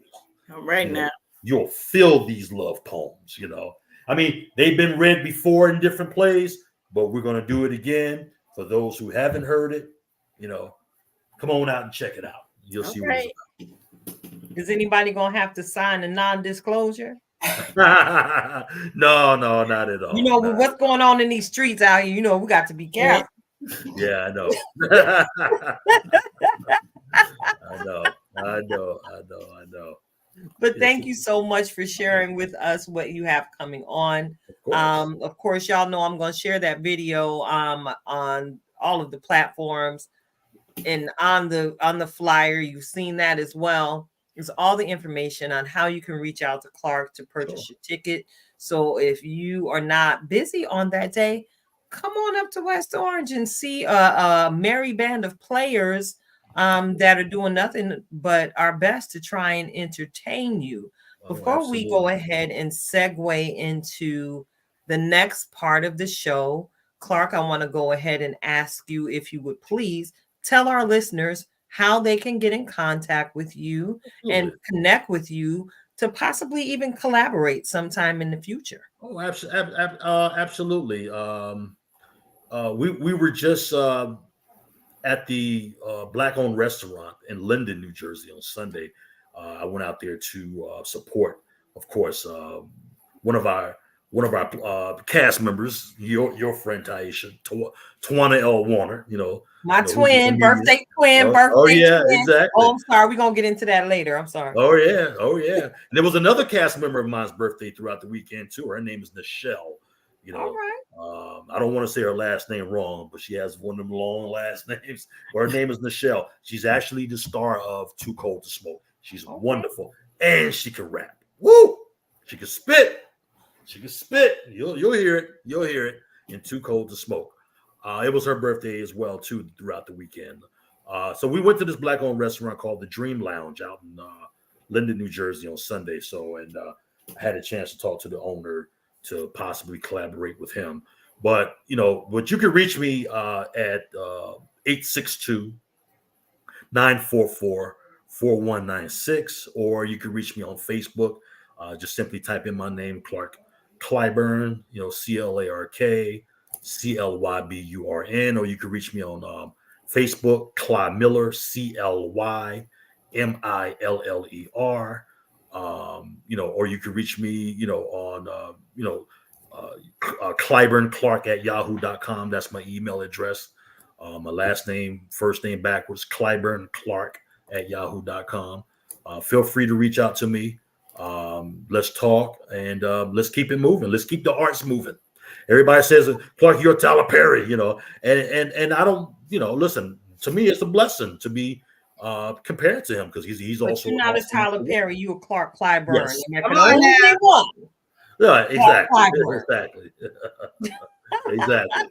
All right, now you'll feel these love poems. I mean, they've been read before in different plays, but we're going to do it again for those who haven't heard it. Come on out and check it out. You'll see what it's about. Is anybody going to have to sign a non-disclosure? No, not at all. What's going on in these streets out here, we got to be careful. Yeah, I know. I know. But thank you so much for sharing with us what you have coming on. Of course, y'all know I'm going to share that video on all of the platforms. and on the flyer, you've seen that as well. Is all the information on how you can reach out to Clark to purchase your ticket. So if you are not busy on that day, come on up to West Orange and see a merry band of players that are doing nothing but our best to try and entertain you. Oh, Before we go absolutely. ahead and segue into the next part of the show, Clark, I want to go ahead and ask you if you would please tell our listeners how they can get in contact with you and Absolutely. connect with you to possibly even collaborate sometime in the future. Oh, absolutely. We were just at the black-owned restaurant in Linden, New Jersey on Sunday. I went out there to support, of course, one of our cast members, your friend Taisha, Tawana L. Warner. My Who's in twin, media. birthday twin, Oh birthday yeah, twin. exactly. Oh, I'm sorry. We're going to get into that later. I'm sorry. Oh yeah, oh yeah. And there was another cast member of mine's birthday throughout the weekend too. Her name is Nichelle. All right. I don't want to say her last name wrong, but she has one of them long last names. But her name is Nichelle. She's actually the star of Too Cold to Smoke. She's wonderful, and she can rap. Woo! She can spit. She can spit. You'll hear it. You'll hear it in Too Cold to Smoke. It was her birthday as well too throughout the weekend. So we went to this black-owned restaurant called the Dream Lounge out in Linden, New Jersey on Sunday. I had a chance to talk to the owner to possibly collaborate with him. But you can reach me at 862-944-4196, or you can reach me on Facebook. Just simply type in my name, Clark Clyburn, ClarkClyburn, or you can reach me on Facebook, Cly Miller, CLYMILLER. Or you can reach me, on Clyburn Clark at yahoo.com. That's my email address. My last name, first name backwards, Clyburn Clark at yahoo.com. Feel free to reach out to me. Let's talk and let's keep it moving. Let's keep the arts moving. Everybody says, Clark, you're Tyler Perry, and I don't, listen, to me, it's a blessing to be compared to him because he's But also you're an not a awesome Tyler performer. Perry. You a Clark Clyburn. Yes. And there Come can on only now. be one. Yeah, exactly. Clyburn. Exactly.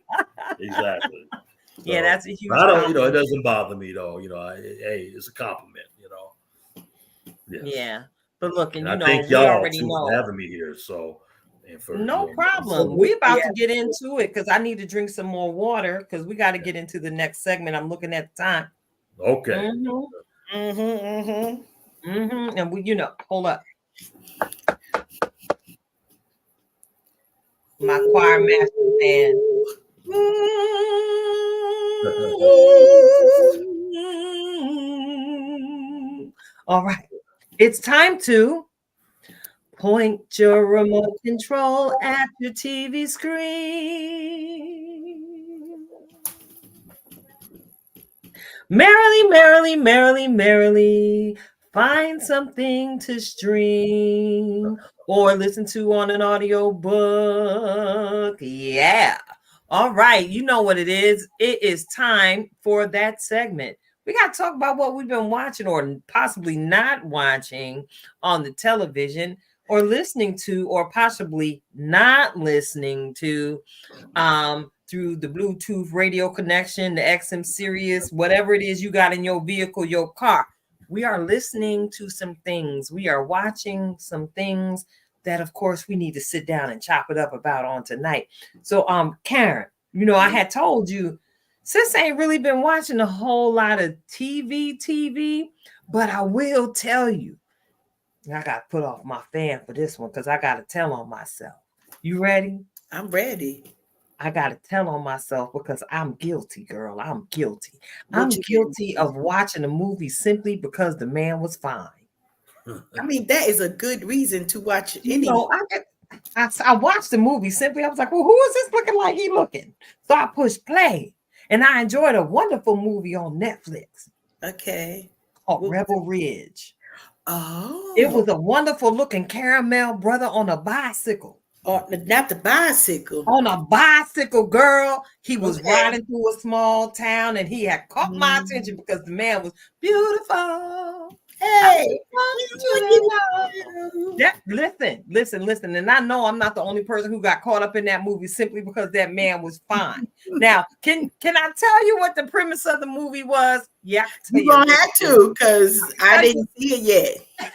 Yeah, So, that's a huge I don't, it compliment. doesn't bother me though. Hey, it's a compliment, Yes. Yeah. But look, and And I thank we y'all already too for know. having me here. So, and for No so problem. We're about to get into it because I need to drink some more water because we got to get into the next segment. I'm looking at the time. okay. Mm-hmm. And hold up. My choir master band. All right. It's time to point your remote control at your TV screen. Merrily, merrily, merrily, merrily, find something to stream or listen to on an audio book. Yeah. All right. You know what it is. It is time for that segment. We got to talk about what we've been watching or possibly not watching on the television or listening to or possibly not listening to through the Bluetooth radio connection, the XM Sirius, whatever it is you got in your vehicle, your car. We are listening to some things. We are watching some things that, of course, we need to sit down and chop it up about on tonight. So, Karen, I had told you, sis ain't really been watching a whole lot of TV, but I will tell you, I got to put off my fan for this one because I got to tell on myself. You ready? I'm ready. I got to tell on myself because I'm guilty, girl. I'm guilty. What I'm you guilty of watching a movie simply because the man was fine. I mean, that is a good reason to watch any. I watched the movie simply. I was like, well, who is this looking like he looking? So I pushed play and I enjoyed a wonderful movie on Netflix Okay. called Rebel Ridge. Oh. It was a wonderful looking caramel brother on a bicycle. Or not the bicycle. On a bicycle, girl. He was Okay. riding through a small town, and he had caught my Mm. attention because the man was beautiful. Hey, That listen, and I know I'm not the only person who got caught up in that movie simply because that man was fine. Now, can I tell you what the premise of the movie was? Yeah, you're gonna have to, because I didn't see it yet.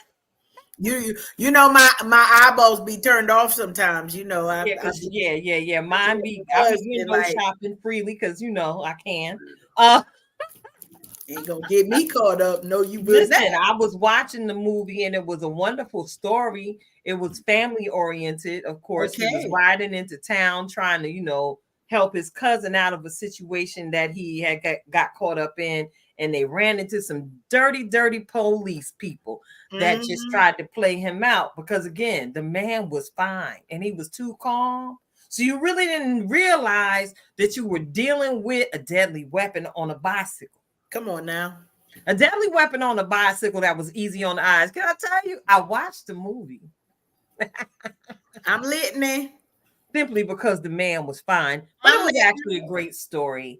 You know my eyeballs be turned off sometimes. You know, yeah. Mine be I was be window like- shopping freely because I can. Ain't gonna get me caught up. No, you will Listen, not. I was watching the movie and it was a wonderful story. It was family oriented. Of course, he was Okay. riding into town trying to, help his cousin out of a situation that he had got caught up in. And they ran into some dirty, dirty police people that just tried to play him out because, again, the man was fine and he was too calm. So you really didn't realize that you were dealing with a deadly weapon on a bicycle. Come on now. A deadly weapon on a bicycle that was easy on the eyes. Can I tell you? I watched the movie. I'm listening. Simply because the man was fine. But it was actually a great story.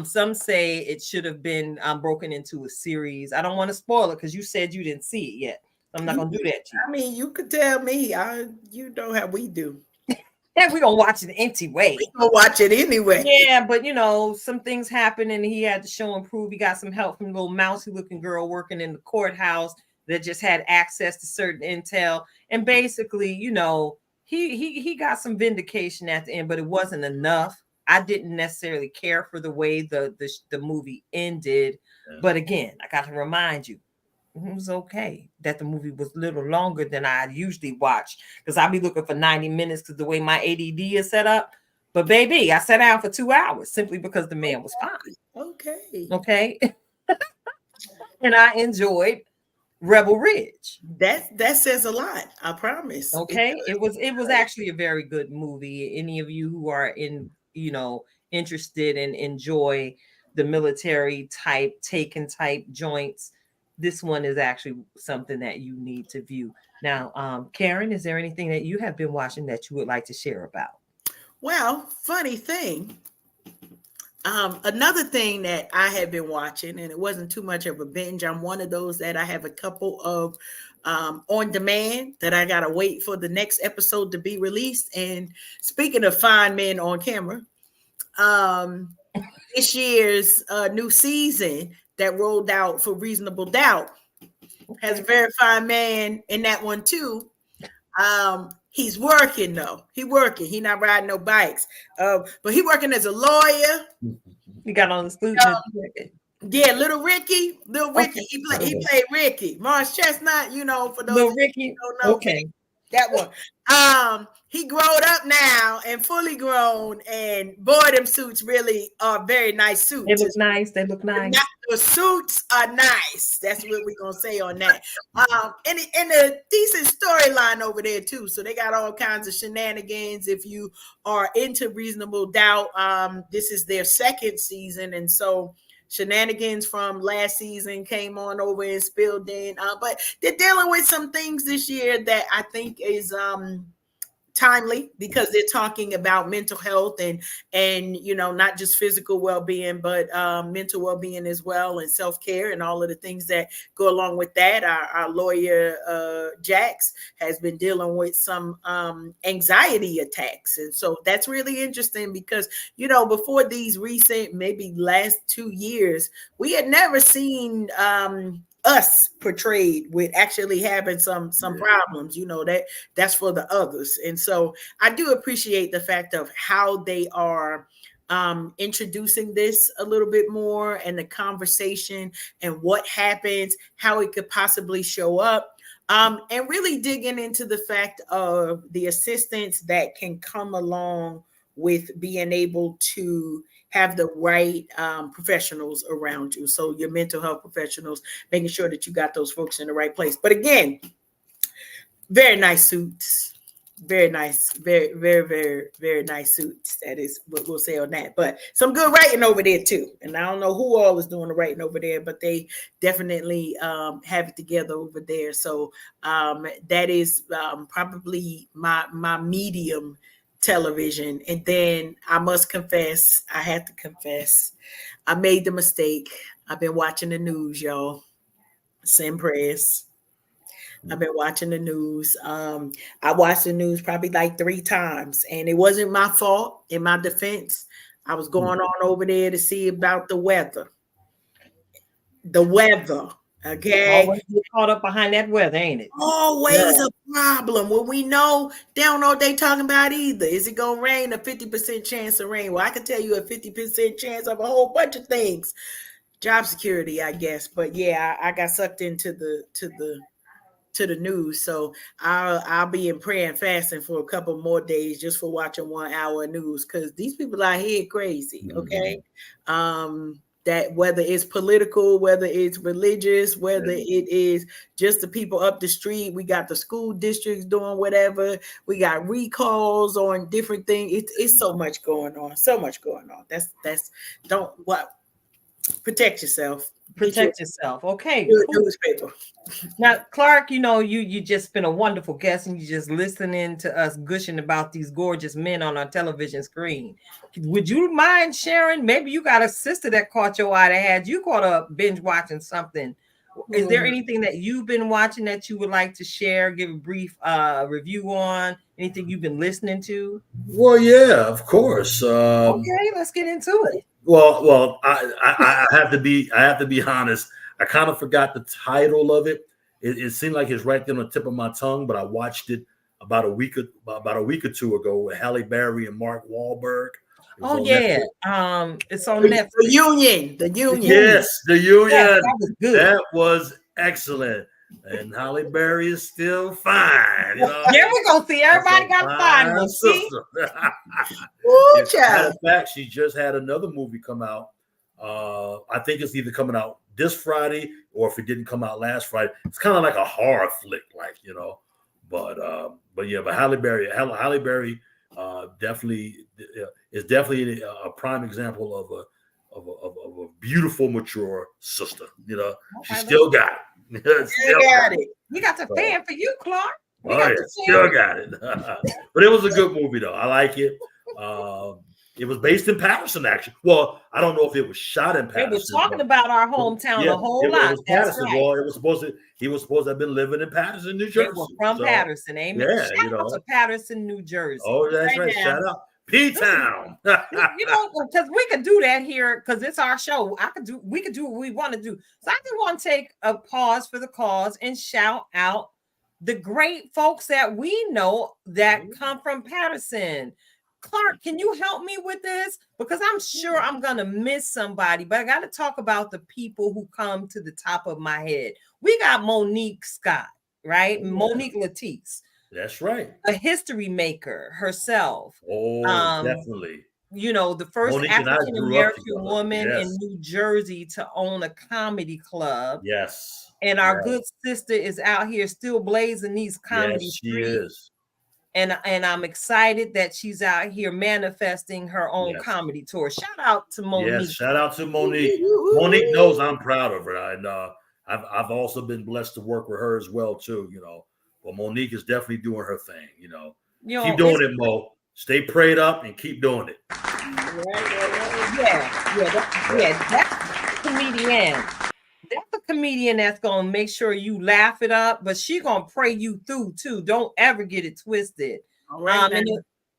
Some say it should have been broken into a series. I don't want to spoil it because you said you didn't see it yet. I'm not going to do that to you. I mean, you could tell me. You know how we do. Yeah, we're going to watch it anyway. We gonna watch it anyway. Yeah, but some things happened and he had to show and prove. He got some help from a little mousy looking girl working in the courthouse that just had access to certain intel. And basically, he got some vindication at the end, but it wasn't enough. I didn't necessarily care for the way the movie ended. Yeah. But again, I got to remind you, it was okay that the movie was a little longer than I usually watch because I'll be looking for 90 minutes because the way my ADD is set up. But baby, I sat down for 2 hours simply because the man was fine. Okay. And I enjoyed Rebel Ridge. That says a lot. I promise. Okay. It was actually a very good movie. Any of you who are interested and enjoy the military type, Taken type joints, this one is actually something that you need to view. Now, Karen, is there anything that you have been watching that you would like to share about? Well, funny thing. Another thing that I have been watching, and it wasn't too much of a binge. I'm one of those that I have a couple of on demand that I gotta wait for the next episode to be released. And speaking of fine men on camera, this year's new season that rolled out for Reasonable Doubt has a very fine man in that one too. He's working though. He working. He not riding no bikes. But he working as a lawyer. He got on the suit. Yeah, Little Ricky. Okay. He played Ricky. Morris Chestnut. For those Little Ricky. who don't know, okay. That one. He grown up now and fully grown, and boy, them suits really are very nice suits. They look nice. The suits are nice. That's what we're gonna say on that. And a decent storyline over there too. So they got all kinds of shenanigans. If you are into Reasonable Doubt, this is their second season, and so shenanigans from last season came on over and spilled in. But they're dealing with some things this year that I think is timely because they're talking about mental health and not just physical well-being, but mental well-being as well, and self-care and all of the things that go along with that. Our lawyer Jax has been dealing with some anxiety attacks, and so that's really interesting because before these recent, maybe last 2 years, we had never seen us portrayed with actually having some problems, that's for the others. And so I do appreciate the fact of how they are introducing this a little bit more, and the conversation and what happens, how it could possibly show up, and really digging into the fact of the assistance that can come along with being able to have the right professionals around you. So your mental health professionals, making sure that you got those folks in the right place. But again, very nice suits. Very nice, very nice suits. That is what we'll say on that. But some good writing over there too. And I don't know who all is doing the writing over there, but they definitely have it together over there. So that is probably my medium television. And then I must confess, I have to confess, I made the mistake. I've been watching the news, y'all. Send prayers. I've been watching the news. I watched the news probably like 3 times, and it wasn't my fault. In my defense, I was going on over there to see about the weather. The weather, okay? Always get caught up behind that weather, ain't it? Always a problem when we know they don't know what they talking about either. Is it gonna rain? A 50% chance of rain. Well, I can tell you a 50% chance of a whole bunch of things. Job security, I guess. But yeah, I got sucked into the news. So I'll be in prayer and fasting for a couple more days just for watching 1 hour of news, because these people out here crazy. Okay. That whether it's political, whether it's religious, whether it is just the people up the street, we got the school districts doing whatever, we got recalls on different things. It's so much going on. So much going on. That's don't what protect yourself. Protect yourself. Okay. Cool. Newspaper. Now, Clark, you just been a wonderful guest, and you just listening to us gushing about these gorgeous men on our television screen. Would you mind sharing? Maybe you got a sister that caught your eye, that had you caught up binge watching something. Is there anything that you've been watching that you would like to share? Give a brief review on anything you've been listening to? Well, yeah, of course. Okay, let's get into it. Well, I have to be honest. I kind of forgot the title of it. It seemed like it's right there on the tip of my tongue, but I watched it about a week or two ago with Halle Berry and Mark Wahlberg. Oh yeah, it's on Netflix. The Union. Yes, The Union. Yes, that was good. That was excellent. And Halle Berry is still fine. There we go. See, everybody got to find one. See? Matter of fact, she just had another movie come out. I think it's either coming out this Friday, or if it didn't come out last Friday, it's kind of like a horror flick, But Halle Berry definitely is definitely a prime example of a beautiful, mature sister. She still got it. Still got it. We got the fan for you, Clark. Still got it. But it was a good movie, though. I like it. It was based in Paterson, actually. Well, I don't know if it was shot in Paterson. They were talking about our hometown a whole lot. It was Paterson. Right. Well, he was supposed to have been living in Paterson, New Jersey. They were from Paterson, amen. Yeah, Shout out to Paterson, New Jersey. Oh, that's right. Shout out. P-Town. Because we could do that here, because it's our show. We could do what we want to do. So I just want to take a pause for the cause and shout out the great folks that we know that come from Paterson. Clark, can you help me with this? Because I'm sure I'm going to miss somebody, but I got to talk about the people who come to the top of my head. We got Monique Scott, right? Yeah. Monique Latisse. That's right. A history maker herself. Oh, definitely. The first African-American woman in New Jersey to own a comedy club. Yes. And our good sister is out here still blazing these comedy streets. She is. And I'm excited that she's out here manifesting her own comedy tour. Shout out to Monique. Yes, shout out to Monique. Monique knows I'm proud of her. And I've also been blessed to work with her as well, too, But Monique is definitely doing her thing, Keep doing it, Mo. Stay prayed up and keep doing it. That's a comedian. That's a comedian that's gonna make sure you laugh it up, but she gonna pray you through too. Don't ever get it twisted. All right,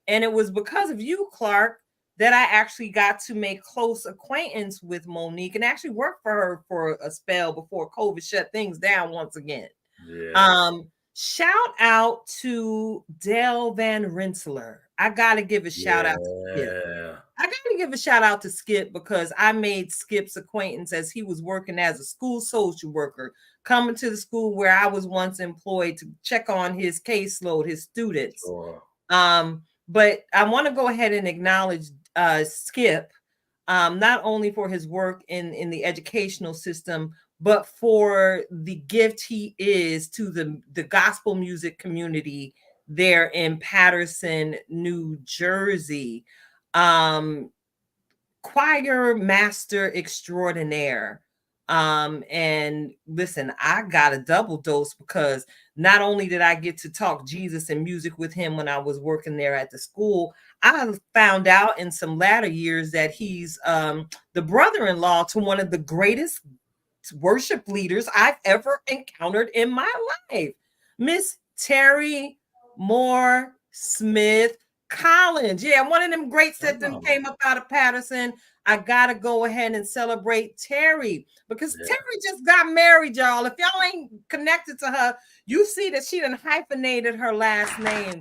and it was because of you, Clark, that I actually got to make close acquaintance with Monique and actually work for her for a spell before COVID shut things down once again. Yeah. Shout out to Dale Van Rensselaer. I gotta give a shout out to Skip. I gotta give a shout out to Skip because I made Skip's acquaintance as he was working as a school social worker, coming to the school where I was once employed to check on his caseload, his students. Sure. But I want to go ahead and acknowledge Skip, not only for his work in the educational system, but for the gift he is to the gospel music community there in Paterson, New Jersey. Choir master extraordinaire. And listen, I got a double dose because not only did I get to talk Jesus and music with him when I was working there at the school, I found out in some latter years that he's the brother-in-law to one of the greatest worship leaders I've ever encountered in my life, Miss Terry Moore Smith Collins. Yeah, one of them greats that then came up out of Paterson. I gotta go ahead and celebrate Terry because Terry just got married, y'all. If y'all ain't connected to her, you see that she done hyphenated her last name.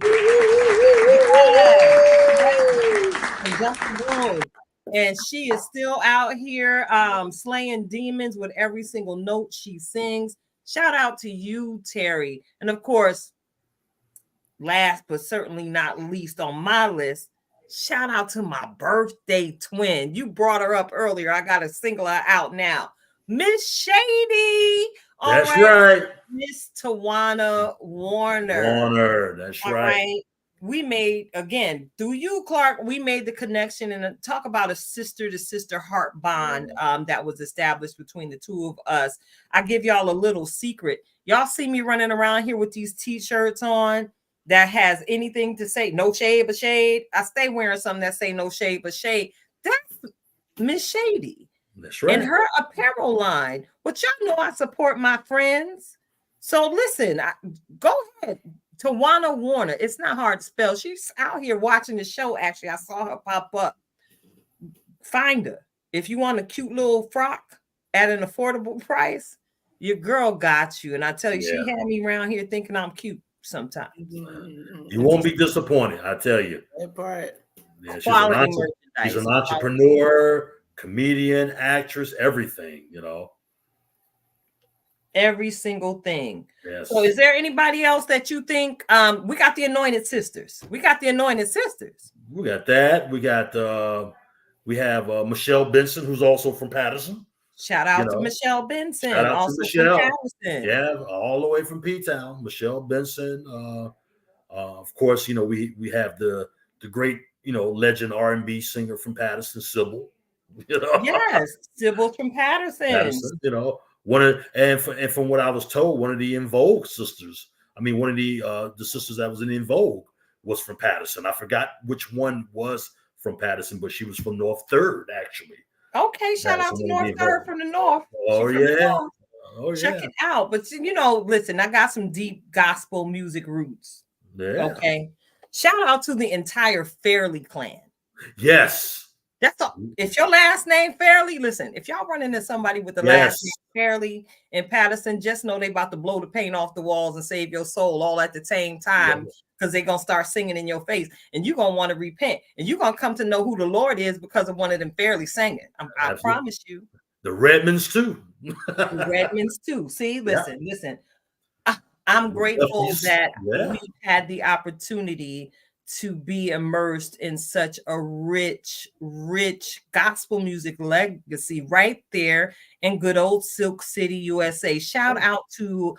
And she is still out here slaying demons with every single note she sings. Shout out to you, Terry. And of course, last but certainly not least on my list, shout out to my birthday twin. You brought her up earlier. I got to single her out now. Miss Shady. That's right. Miss Tawana Warner. That's All right. We made, again, through you, Clark, we made the connection and talk about a sister-to-sister heart bond that was established between the two of us. I give y'all a little secret. Y'all see me running around here with these T-shirts on that has anything to say, no shade but shade. I stay wearing something that say no shade but shade. That's Miss Shady. That's right. And her apparel line. But y'all know I support my friends. So listen, go ahead. Tawana Warner. It's not hard to spell. She's out here watching the show. Actually, I saw her pop up. Find her. If you want a cute little frock at an affordable price, your girl got you. And I tell you, she had me around here thinking I'm cute sometimes. You won't be disappointed, I tell you. That part. Yeah, Quality she's an entrepreneur, comedian, actress, everything, you know. Every single thing. Yes. So is there anybody else that you think we got the Anointed Sisters? We got the Anointed Sisters. We got that. We have Michelle Benson, who's also from Paterson. Shout out to Michelle Benson. Shout out also to Michelle. From Paterson. Yeah, all the way from P-Town. Michelle Benson. Of course, you know, we have the great, you know, legend R&B singer from Paterson, Sybil. You know? Yes, Sybil from Paterson. You know, from what I was told, one of the In Vogue sisters. I mean, one of the sisters that was in Vogue was from Paterson. I forgot which one was from Paterson, but she was from North Third, actually. Okay, shout out to North Third from the North. Oh yeah. Oh Check it out. But you know, listen, I got some deep gospel music roots. Yeah. Okay. Shout out to the entire Fairley clan. Yes. That's all. If your last name Fairley, listen, if y'all run into somebody with the last name Fairley in Paterson, just know they about to blow the paint off the walls and save your soul all at the same time, because they're going to start singing in your face and you're going to want to repent and you're going to come to know who the Lord is because of one of them Fairley singing. I promise you. The Redmonds too. The Redmonds too. See, listen. I'm grateful that we had the opportunity to be immersed in such a rich gospel music legacy right there in good old Silk City, USA. Shout out to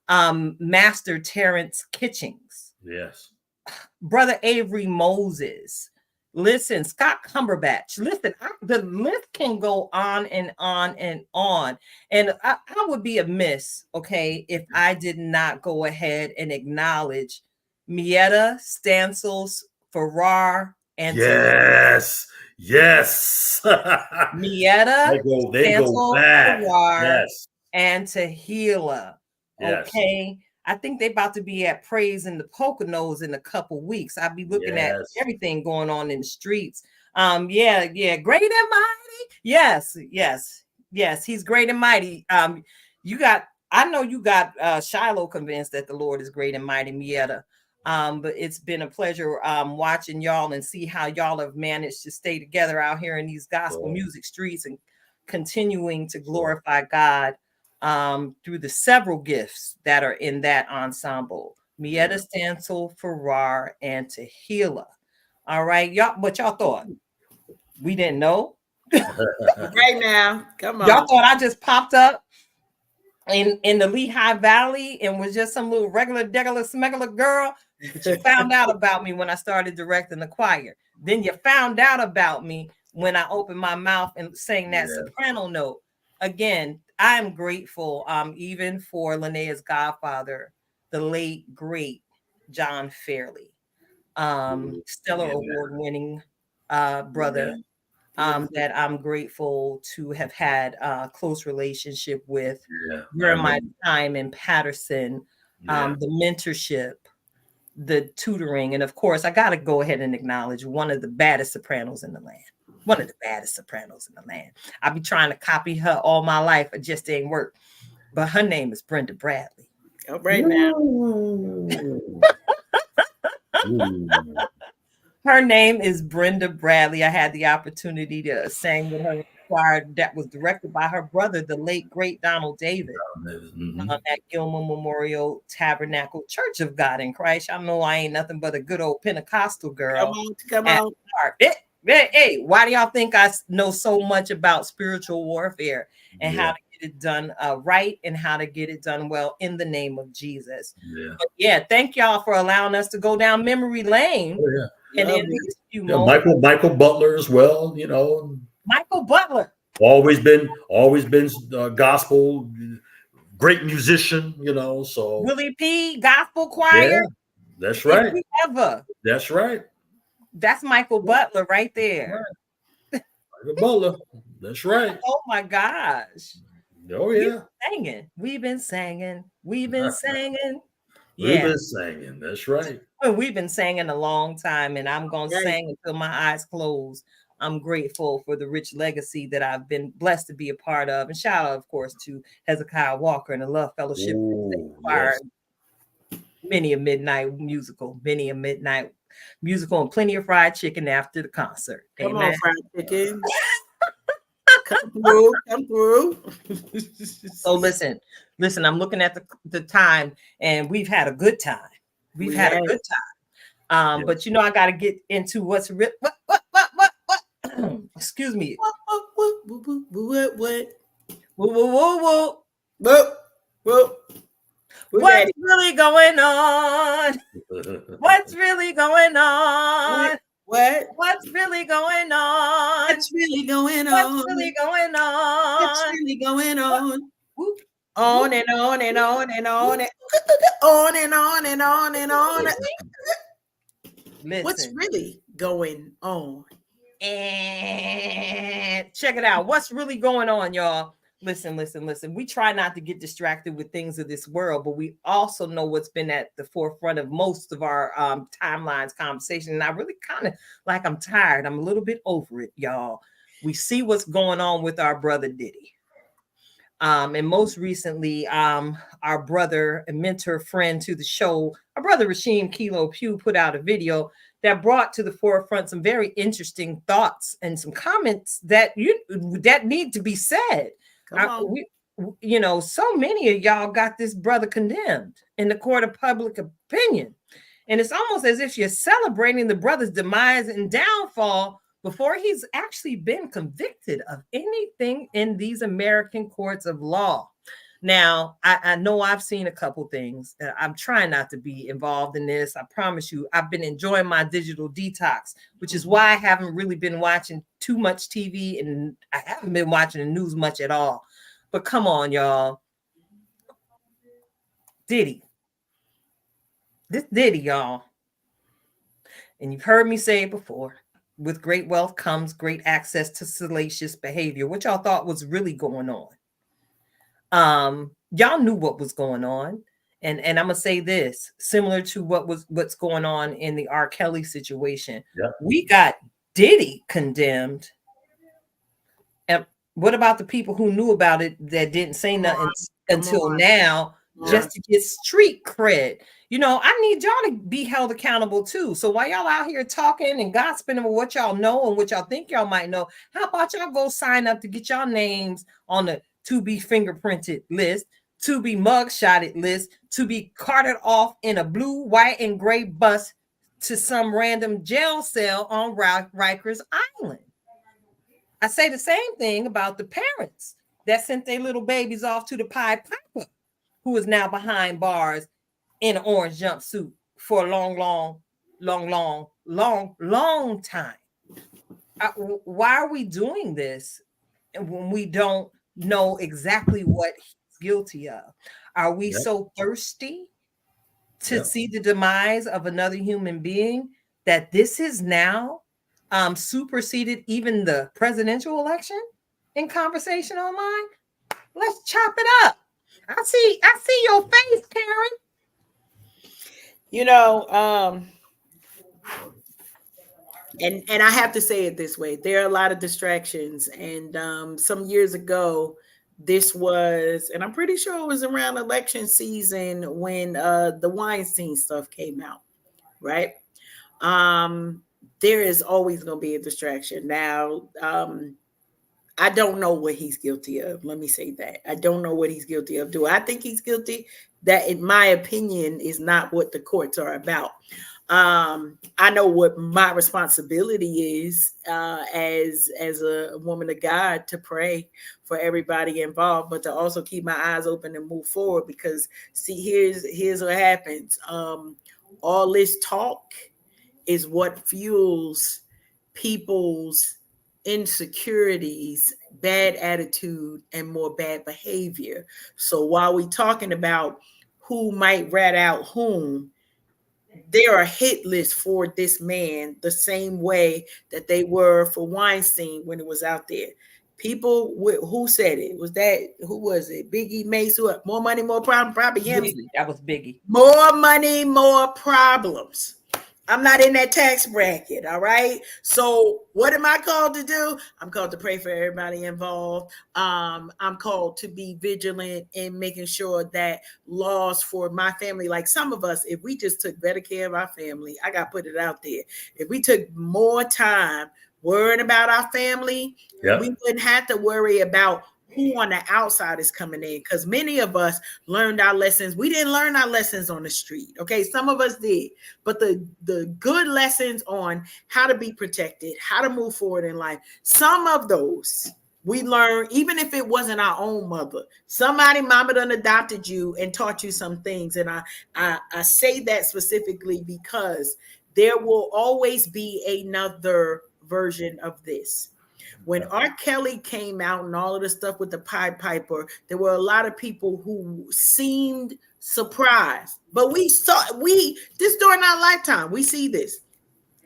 Master Terrence Kitchings. Yes. Brother Avery Moses. Listen, Scott Cumberbatch. Listen, the list can go on and on and on. And I would be amiss, okay, if I did not go ahead and acknowledge Mietta Stancils Farrar and yes. Mietta they go back. Farrar and Tahila. Okay. I think they about to be at Praise in the Poconos in a couple weeks. I'll be looking at everything going on in the streets. Great and mighty. Yes, he's great and mighty. I know you got Shiloh convinced that the Lord is great and mighty, Mietta. But it's been a pleasure watching y'all and see how y'all have managed to stay together out here in these gospel music streets and continuing to glorify God through the several gifts that are in that ensemble. Mietta Stancil, Farrar, and Tahila. All right, y'all. What y'all thought? We didn't know. Right now, come on. Y'all thought I just popped up? in the Lehigh Valley and was just some little regular smuggler girl. But you found out about me when I started directing the choir. Then you found out about me when I opened my mouth and sang that soprano note. Again, I'm grateful even for Linnea's godfather, the late great John Fairley, stellar award-winning brother. That I'm grateful to have had a close relationship with during my time in Paterson, the mentorship, the tutoring, and of course, I got to go ahead and acknowledge one of the baddest sopranos in the land. One of the baddest sopranos in the land. I be trying to copy her all my life, it just ain't work. But her name is Brenda Bradley. All right now. Her name is Brenda Bradley. I had the opportunity to sing with her in the choir that was directed by her brother, the late great Donald David, at Gilman Memorial Tabernacle Church of God in Christ. I know I ain't nothing but a good old Pentecostal girl. Come on. Hey, why do y'all think I know so much about spiritual warfare and how to get it done right and how to get it done well in the name of Jesus? But thank y'all for allowing us to go down memory lane. And in these few moments, Michael Butler as well, Michael Butler. Always been gospel, great musician, so Willie P. Gospel Choir. Yeah, that's right. Ever. That's right. That's Michael Butler right there. Michael Butler. That's right. Oh my gosh. Oh yeah. We've been singing. We've been singing. We've been singing. That's right. We've been singing a long time, and I'm going to sing until my eyes close. I'm grateful for the rich legacy that I've been blessed to be a part of. And shout out, of course, to Hezekiah Walker and the Love Fellowship. Many a midnight musical, and plenty of fried chicken after the concert. Come on, fried chicken. Come through. So listen, I'm looking at the time, and we've had a good time. We've had a good time. But I got to get into what's what. Excuse me. What? What's really going on? What's really going on? What's really going on? What's really going on? What's really going on? What's really going on? On and on and on and on and on and on and on and on. Listen. What's really going on? And check it out. What's really going on, y'all? Listen. We try not to get distracted with things of this world, but we also know what's been at the forefront of most of our timelines conversation. And I really kind of I'm tired. I'm a little bit over it, y'all. We see what's going on with our brother Diddy. And most recently, our brother and mentor friend to the show, our brother Rasheem Kilo Pugh, put out a video that brought to the forefront some very interesting thoughts and some comments that need to be said. So many of y'all got this brother condemned in the court of public opinion. And it's almost as if you're celebrating the brother's demise and downfall before he's actually been convicted of anything in these American courts of law. Now, I know I've seen a couple things. I'm trying not to be involved in this. I promise you, I've been enjoying my digital detox, which is why I haven't really been watching too much TV, and I haven't been watching the news much at all. But come on, y'all. Diddy. This Diddy, y'all. And you've heard me say it before. With great wealth comes great access to salacious behavior. What y'all thought was really going on? Y'all knew what was going on. And I'm gonna say this, similar to what's going on in the R. Kelly situation. We got Diddy condemned. And what about the people who knew about it that didn't say nothing until now, just to get street cred? I need y'all to be held accountable too. So while y'all out here talking and gossiping about what y'all know and what y'all think y'all might know, how about y'all go sign up to get y'all names on the to be fingerprinted list, to be mugshotted list, to be carted off in a blue, white, and gray bus to some random jail cell on Rikers Island. I say the same thing about the parents that sent their little babies off to the Pied Piper, who is now behind bars in an orange jumpsuit for a long time. Why are we doing this when we don't know exactly what he's guilty of? Are we Yep. so thirsty to Yep. see the demise of another human being that this is now superseded even the presidential election in conversation online? Let's chop it up. I see your face, Karen. You know, and I have to say it this way: there are a lot of distractions. And some years ago, this was, and I'm pretty sure it was around election season when the Weinstein stuff came out, right? There is always going to be a distraction. Now, I don't know what he's guilty of. Let me say that. I don't know what he's guilty of. Do I think he's guilty? That, in my opinion, is not what the courts are about. I know what my responsibility is as a woman of God, to pray for everybody involved, but to also keep my eyes open and move forward. Because see, here's what happens. All this talk is what fuels people's insecurities, bad attitude, and more bad behavior. So while we're talking about who might rat out whom, there are hit lists for this man the same way that they were for Weinstein when it was out there. People, who said it? Was that, who was it? Biggie, Mace, who? More money, more problems? Probably him. Biggie. That was Biggie. More money, more problems. I'm not in that tax bracket, all right? So what am I called to do? I'm called to pray for everybody involved. I'm called to be vigilant in making sure that laws for my family, like some of us, if we just took better care of our family, I got to put it out there. If we took more time worrying about our family, Yep. we wouldn't have to worry about who on the outside is coming in, because many of us learned our lessons. We didn't learn our lessons on the street. Okay, some of us did, but the good lessons on how to be protected, how to move forward in life, some of those we learned, even if it wasn't our own mother. Somebody, mama done adopted you and taught you some things. And I say that specifically because there will always be another version of this. When R. Kelly came out and all of the stuff with the Pied Piper, there were a lot of people who seemed surprised. But this during our lifetime, we see this.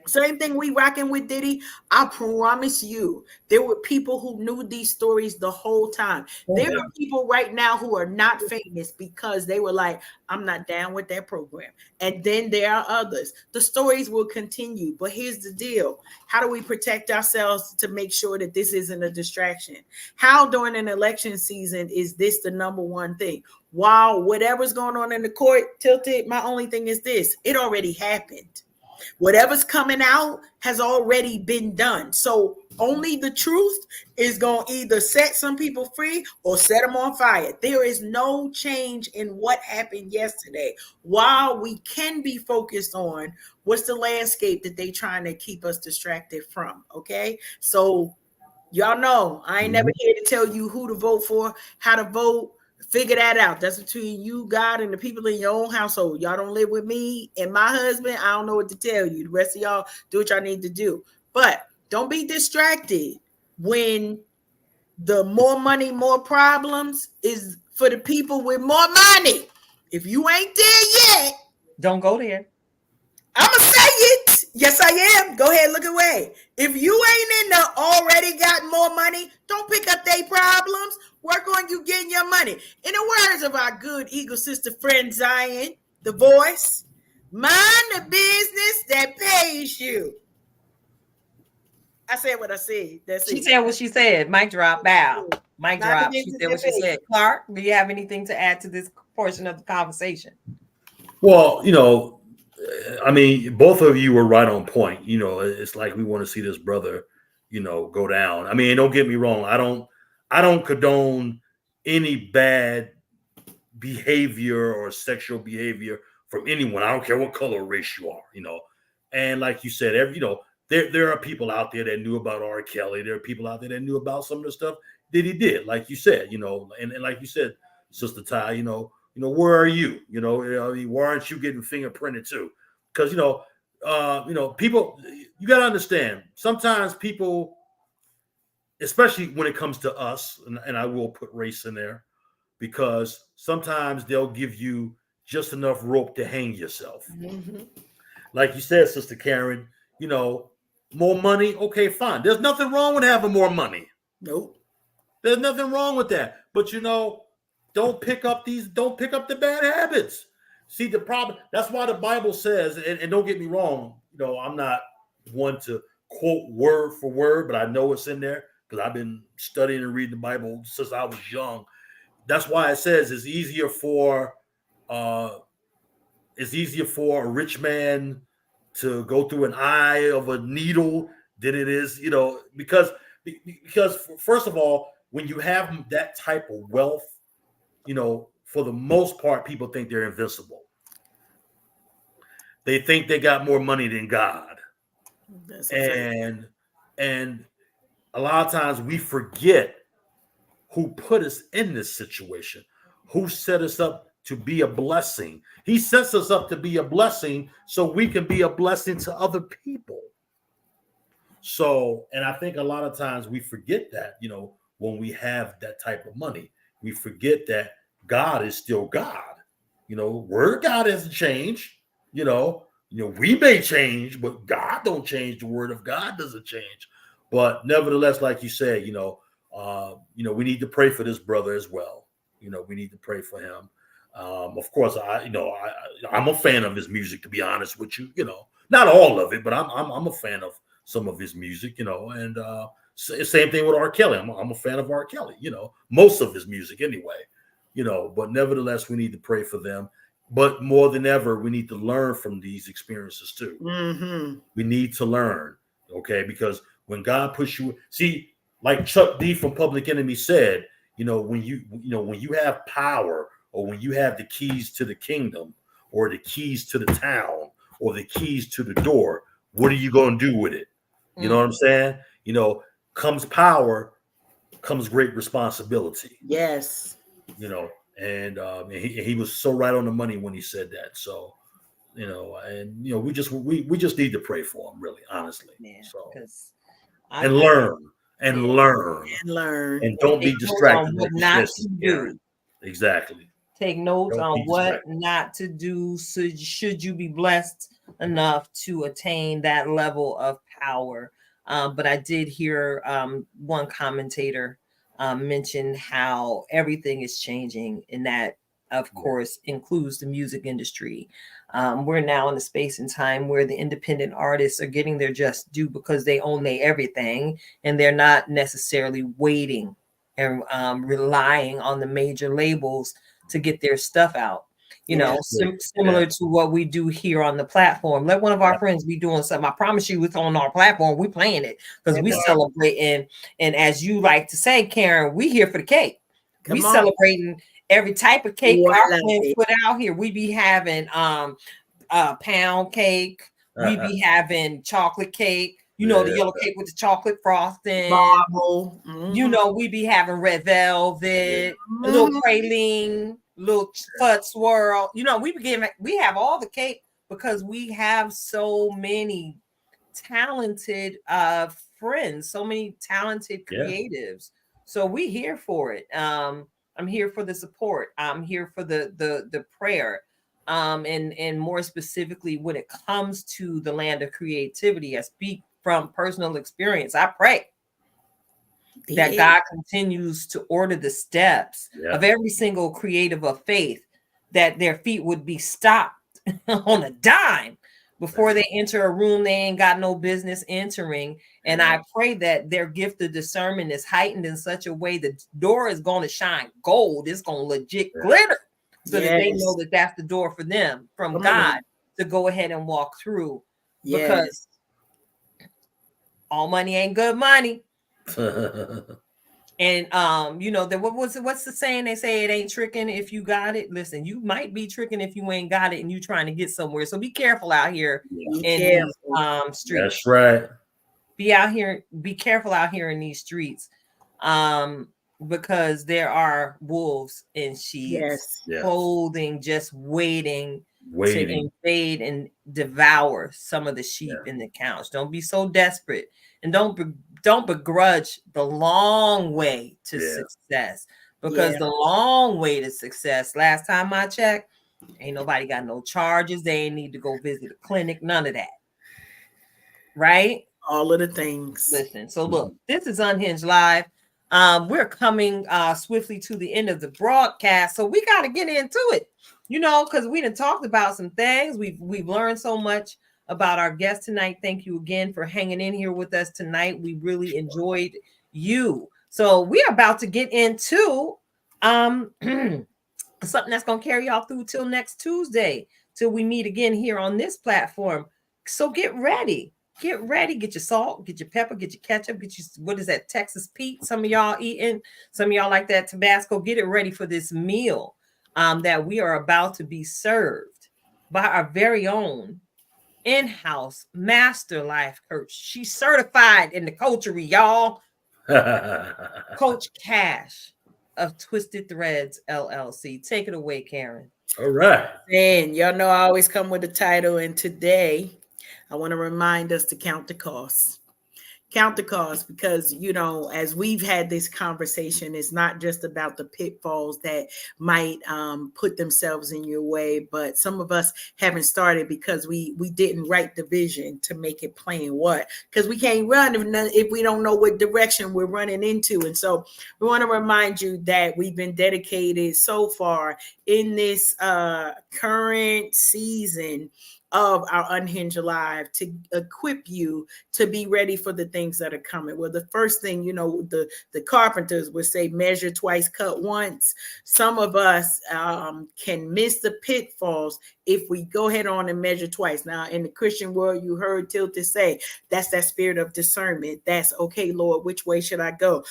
Same thing we rocking with Diddy. I promise you, there were people who knew these stories the whole time. There are people right now who are not famous because they were like, I'm not down with that program. And then there are others. The stories will continue. But here's the deal. How do we protect ourselves to make sure that this isn't a distraction? How during an election season is this the number one thing? While whatever's going on in the court tilted, my only thing is this. It already happened. Whatever's coming out has already been done. So only the truth is going to either set some people free or set them on fire. There is no change in what happened yesterday. While we can be focused on what's the landscape that they trying to keep us distracted from. Okay. So y'all know I ain't never here to tell you who to vote for, how to vote. Figure that out. That's between you, God, and the people in your own household. Y'all don't live with me and my husband. I don't know what to tell you. The rest of y'all do what y'all need to do. But don't be distracted when the more money, more problems is for the people with more money. If you ain't there yet, don't go there. I'm going to say it. Yes, I am. Go ahead, look away. If you ain't in the already got more money, don't pick up their problems. Work on you getting your money. In the words of our good Eagle sister friend Zion, the voice, mind the business that pays you. I said what I said. She said what she said. Mic drop, bow. Mic drop. She said what she said. Clark, do you have anything to add to this portion of the conversation? Well, I mean, both of you were right on point. It's like we want to see this brother, go down. I mean, don't get me wrong. I don't condone any bad behavior or sexual behavior from anyone. I don't care what color or race you are, And like you said, there are people out there that knew about R. Kelly. There are people out there that knew about some of the stuff that he did, like you said, and like you said, Sister Ty, where are you? Why aren't you getting fingerprinted too? Because people, you got to understand. Sometimes people, especially when it comes to us, and I will put race in there, because sometimes they'll give you just enough rope to hang yourself. Mm-hmm. Like you said, Sister Karen, more money. Okay, fine. There's nothing wrong with having more money. Nope. There's nothing wrong with that. But don't pick up the bad habits. See, the problem, that's why the Bible says, and don't get me wrong, I'm not one to quote word for word, but I know it's in there because I've been studying and reading the Bible since I was young. That's why it says it's easier for a rich man to go through an eye of a needle than it is, because first of all, when you have that type of wealth, for the most part, people think they're invincible. They think they got more money than God. And a lot of times we forget who put us in this situation, who set us up to be a blessing. He sets us up to be a blessing so we can be a blessing to other people. So, and I think a lot of times we forget that, when we have that type of money, we forget that God is still God. Word of God hasn't changed. We may change, but God don't change. The word of God doesn't change. But nevertheless, like you said, we need to pray for this brother as well. We need to pray for him. Of course, I'm a fan of his music, to be honest with you. Not all of it, but I'm a fan of some of his music. And same thing with R. Kelly. I'm a fan of R. Kelly. Most of his music anyway. But nevertheless, we need to pray for them. But more than ever, we need to learn from these experiences too. Mm-hmm. We need to learn, okay? Because when God puts you, see, like Chuck D from Public Enemy said, when you have power, or when you have the keys to the kingdom, or the keys to the town, or the keys to the door, what are you going to do with it? You know what I'm saying? Comes power, comes great responsibility. Yes. And he was so right on the money when he said that. So, we just need to pray for him, really, honestly. Yeah, so, and learn, and don't be distracted. What not to do. Exactly. Take notes on what not to do. So should you be blessed enough to attain that level of power? But I did hear one commentator mention how everything is changing, and that, of course, includes the music industry. We're now in a space and time where the independent artists are getting their just due because they own their everything, and they're not necessarily waiting and relying on the major labels to get their stuff out. Similar to what we do here on the platform. Let one of our friends be doing something. I promise you, it's on our platform. We playing it because we celebrating. And as you like to say, Karen, we here for the cake. We celebrating every type of cake our friends put out here. We be having pound cake. We be having chocolate cake. The yellow cake with the chocolate frosting. Marble. Mm-hmm. We be having red velvet, a little praline, little fudge swirl. We have all the cake because we have so many talented friends, so many talented creatives. So we here for it. I'm here for the support. I'm here for the prayer. And more specifically, when it comes to the land of creativity, I speak from personal experience. I pray that God continues to order the steps of every single creative of faith, that their feet would be stopped on a dime before they enter a room they ain't got no business entering. And I pray that their gift of discernment is heightened in such a way the door is going to shine gold. It's going to legit glitter, so that they know that that's the door for them from God to go ahead and walk through. Because all money ain't good money. And what's the saying? They say it ain't tricking if you got it. Listen, you might be tricking if you ain't got it and you trying to get somewhere. So be careful out here in these streets. That's right. Be careful out here in these streets. because there are wolves in sheep's Yes. clothing just waiting to Waiting. invade and devour some of the sheep in the couch. Don't be so desperate, and don't begrudge the long way to success, because Yeah. the long way to success, last time I checked, ain't nobody got no charges. They ain't need to go visit a clinic, none of that. Right? All of the things. Listen, so look, this is Unhinged Live. We're coming swiftly to the end of the broadcast, so we got to get into it, you know, because we done talked about some things. We've learned so much about our guest tonight. Thank you again for hanging in here with us tonight. We really enjoyed you. So we are about to get into something that's going to carry y'all through till next Tuesday, till we meet again here on this platform. So get ready. Get ready, get your salt, get your pepper, get your ketchup, get your, what is that, Texas Pete? Some of y'all eating, some of y'all like that Tabasco. Get it ready for this meal that we are about to be served by our very own in-house master life coach. She's certified in the coachery, y'all. Coach Cash of Twisted Threads LLC. Take it away, Karen. All right. And y'all know I always come with a title, and today I want to remind us to count the costs. Count the cost, because, you know, as we've had this conversation, it's not just about the pitfalls that might put themselves in your way, but some of us haven't started because we didn't write the vision to make it plain. What? Because we can't run if we don't know what direction we're running into. And so we want to remind you that we've been dedicated so far in this current season of our Unhinged Live to equip you to be ready for the things that are coming. Well, the first thing, you know, the carpenters would say, measure twice, cut once. Some of us can miss the pitfalls if we go ahead on and measure twice. Now, in the Christian world, you heard Tilted say, that's that spirit of discernment. That's, okay, Lord, which way should I go?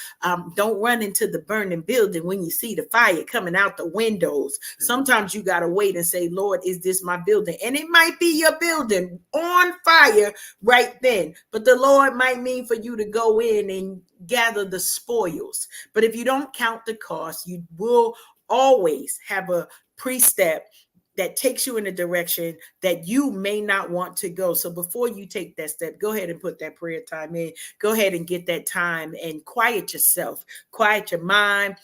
Don't run into the burning building when you see the fire coming out the windows. Sometimes you got to wait and say, Lord, is this my building? And it might be your building on fire right then, but the Lord might mean for you to go in and gather the spoils. But if you don't count the cost, you will always have a pre-step that takes you in a direction that you may not want to go. So before you take that step, go ahead and put that prayer time in. Go ahead and get that time and quiet yourself, quiet your mind,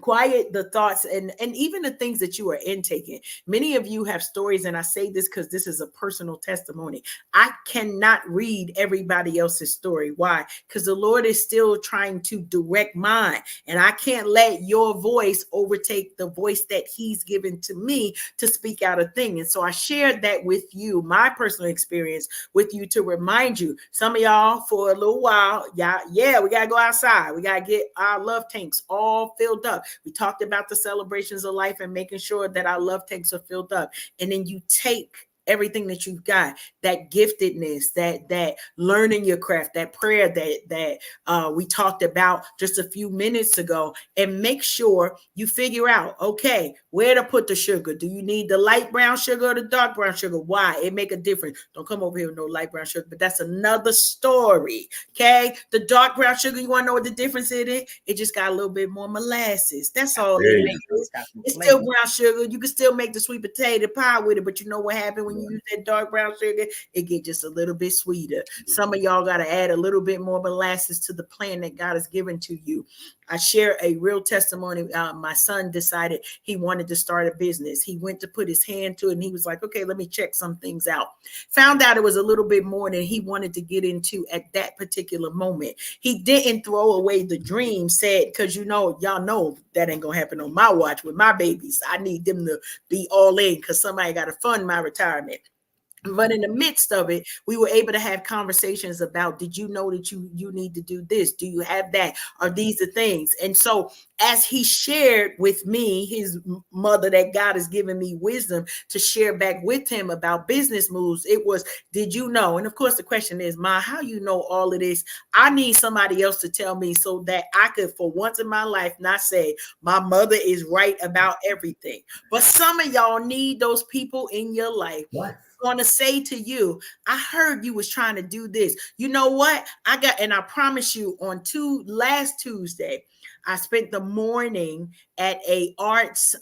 quiet the thoughts and even the things that you are intaking. Many of you have stories, and I say this because this is a personal testimony. I cannot read everybody else's story. Why? Because the Lord is still trying to direct mine, and I can't let your voice overtake the voice that He's given to me to speak out a thing. And so I shared that with you, my personal experience with you, to remind you. Some of y'all, for a little while, we gotta go outside. We gotta get our love tanks all filled up. We talked about the celebrations of life and making sure that our love tanks are filled up. And then you take everything that you've got, that giftedness, that learning your craft, that prayer that we talked about just a few minutes ago, and make sure you figure out, okay, where to put the sugar. Do you need the light brown sugar or the dark brown sugar? Why? It make a difference. Don't come over here with no light brown sugar, but that's another story. Okay, the dark brown sugar, you want to know what the difference it is? It just got a little bit more molasses. That's all it is. It's still brown sugar. You can still make the sweet potato pie with it, but you know what happened when you use that dark brown sugar? It get just a little bit sweeter. Some of y'all got to add a little bit more molasses to the plan that God has given to you. I share a real testimony. My son decided he wanted to start a business. He went to put his hand to it, and he was like, okay, let me check some things out. Found out it was a little bit more than he wanted to get into at that particular moment. He didn't throw away the dream, said, because y'all know that ain't going to happen on my watch with my babies. I need them to be all in because somebody got to fund my retirement. But in the midst of it, we were able to have conversations about, did you know that you need to do this? Do you have that? Are these the things? And so as he shared with me, his mother, that God has given me wisdom to share back with him about business moves, it was, did you know? And of course, the question is, Ma, how you know all of this? I need somebody else to tell me so that I could, for once in my life, not say my mother is right about everything. But some of y'all need those people in your life going to say to you, I heard you was trying to do this. You know what? And I promise you, on last Tuesday, I spent the morning at a arts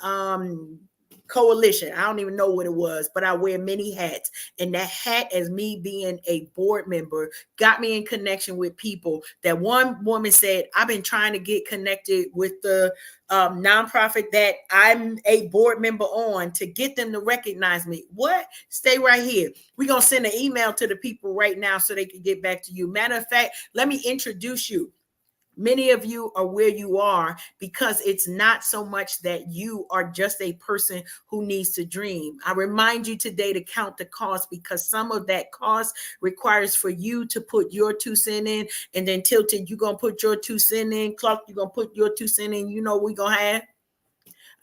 coalition. I don't even know what it was, but I wear many hats. And that hat, as me being a board member, got me in connection with people. That one woman said, I've been trying to get connected with the nonprofit that I'm a board member on to get them to recognize me. What? Stay right here. We're going to send an email to the people right now so they can get back to you. Matter of fact, let me introduce you. Many of you are where you are because it's not so much that you are just a person who needs to dream. I remind you today to count the cost, because some of that cost requires for you to put your 2 cents in, and then Tilted, you're going to put your 2 cents in. Clark, you're going to put your 2 cents in. You know we're going to have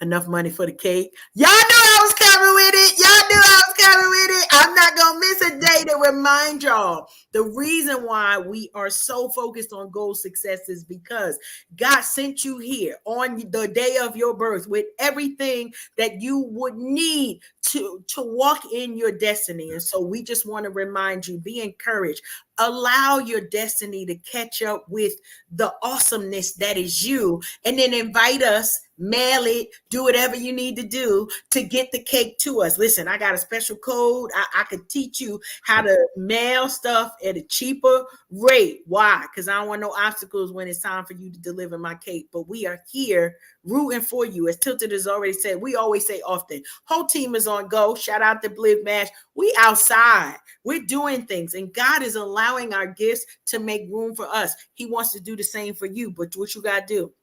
enough money for the cake. Y'all knew I was coming with it. Y'all knew I was coming with it. I'm not going to miss a day to remind y'all. The reason why we are so focused on goal success is because God sent you here on the day of your birth with everything that you would need to walk in your destiny. And so we just want to remind you, be encouraged. Allow your destiny to catch up with the awesomeness that is you, and then invite us, mail it, do whatever you need to do to get the cake to us. Listen, I got a special code. I could teach you how to mail stuff at a cheaper rate. Why? Because I don't want no obstacles when it's time for you to deliver my cake. But we are here rooting for you. As Tilted has already said, we always say often, whole team is on go. Shout out to Bliv Mash. We outside. We're doing things, and God is allowing our gifts to make room for us. He wants to do the same for you. But what you got to do,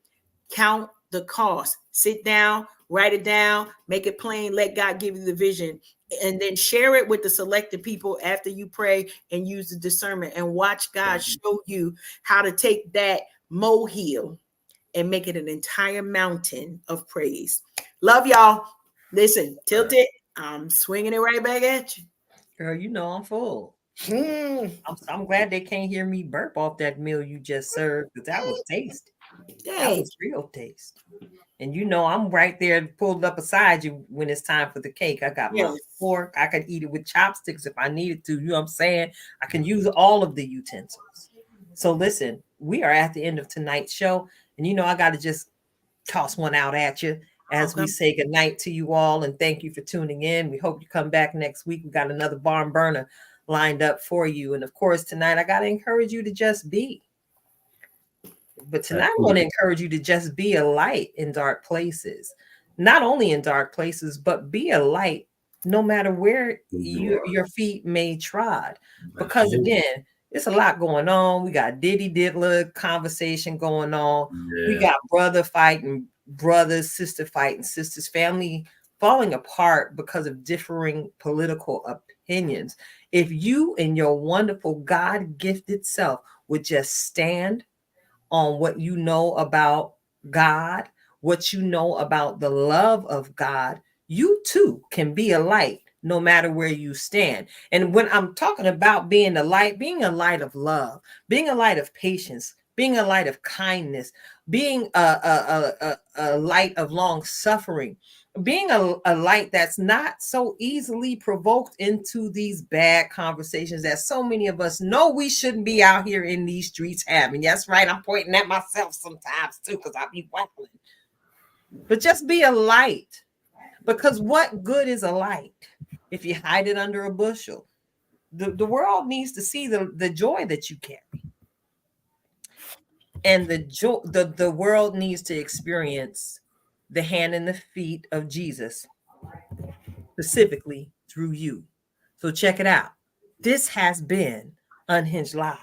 count the cost. Sit down, write it down, make it plain, let God give you the vision, and then share it with the selected people after you pray and use the discernment, and watch God show you how to take that molehill and make it an entire mountain of praise. Love y'all. Listen, Tilted, I'm swinging it right back at you. Girl, you know I'm full. I'm glad they can't hear me burp off that meal you just served, because that was tasty. That was real taste. And you know I'm right there pulled up beside you when it's time for the cake. I got my fork. I could eat it with chopsticks if I needed to. You know what I'm saying? I can use all of the utensils. So listen, we are at the end of tonight's show. And you know I got to just toss one out at you as we say goodnight to you all, and thank you for tuning in. We hope you come back next week. We got another barn burner lined up for you. And of course, tonight I got to encourage you to just be. But tonight I want to encourage you to just be a light in dark places. Not only in dark places, but be a light no matter where your feet may trod. Because again, it's a lot going on. We got Diddy Diddler conversation going on. Yeah. We got brother fighting brothers, sister fighting sisters, family falling apart because of differing political opinions. If you and your wonderful God-gifted self would just stand on what you know about God, what you know about the love of God, you too can be a light no matter where you stand. And when I'm talking about being a light of love, being a light of patience, being a light of kindness, being a light of long suffering, being a light that's not so easily provoked into these bad conversations that so many of us know we shouldn't be out here in these streets having. That's right. I'm pointing at myself sometimes too, because I be waffling. But just be a light, because what good is a light if you hide it under a bushel? The world needs to see the joy that you carry. And the world needs to experience the hand and the feet of Jesus, specifically through you. So check it out. This has been Unhinged Live.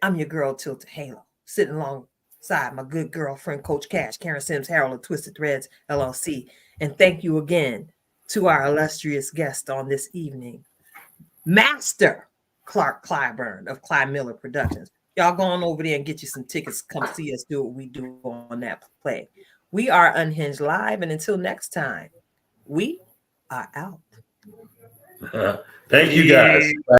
I'm your girl, Tilted Halo, sitting alongside my good girlfriend, Coach Cash, Karen Sims, Harold of Twisted Threads, LLC. And thank you again to our illustrious guest on this evening, Master Clark Clyburn of Clyde Miller Productions. Y'all go on over there and get you some tickets. Come see us do what we do on that play. We are Unhinged Live, and until next time, we are out. Thank you, guys.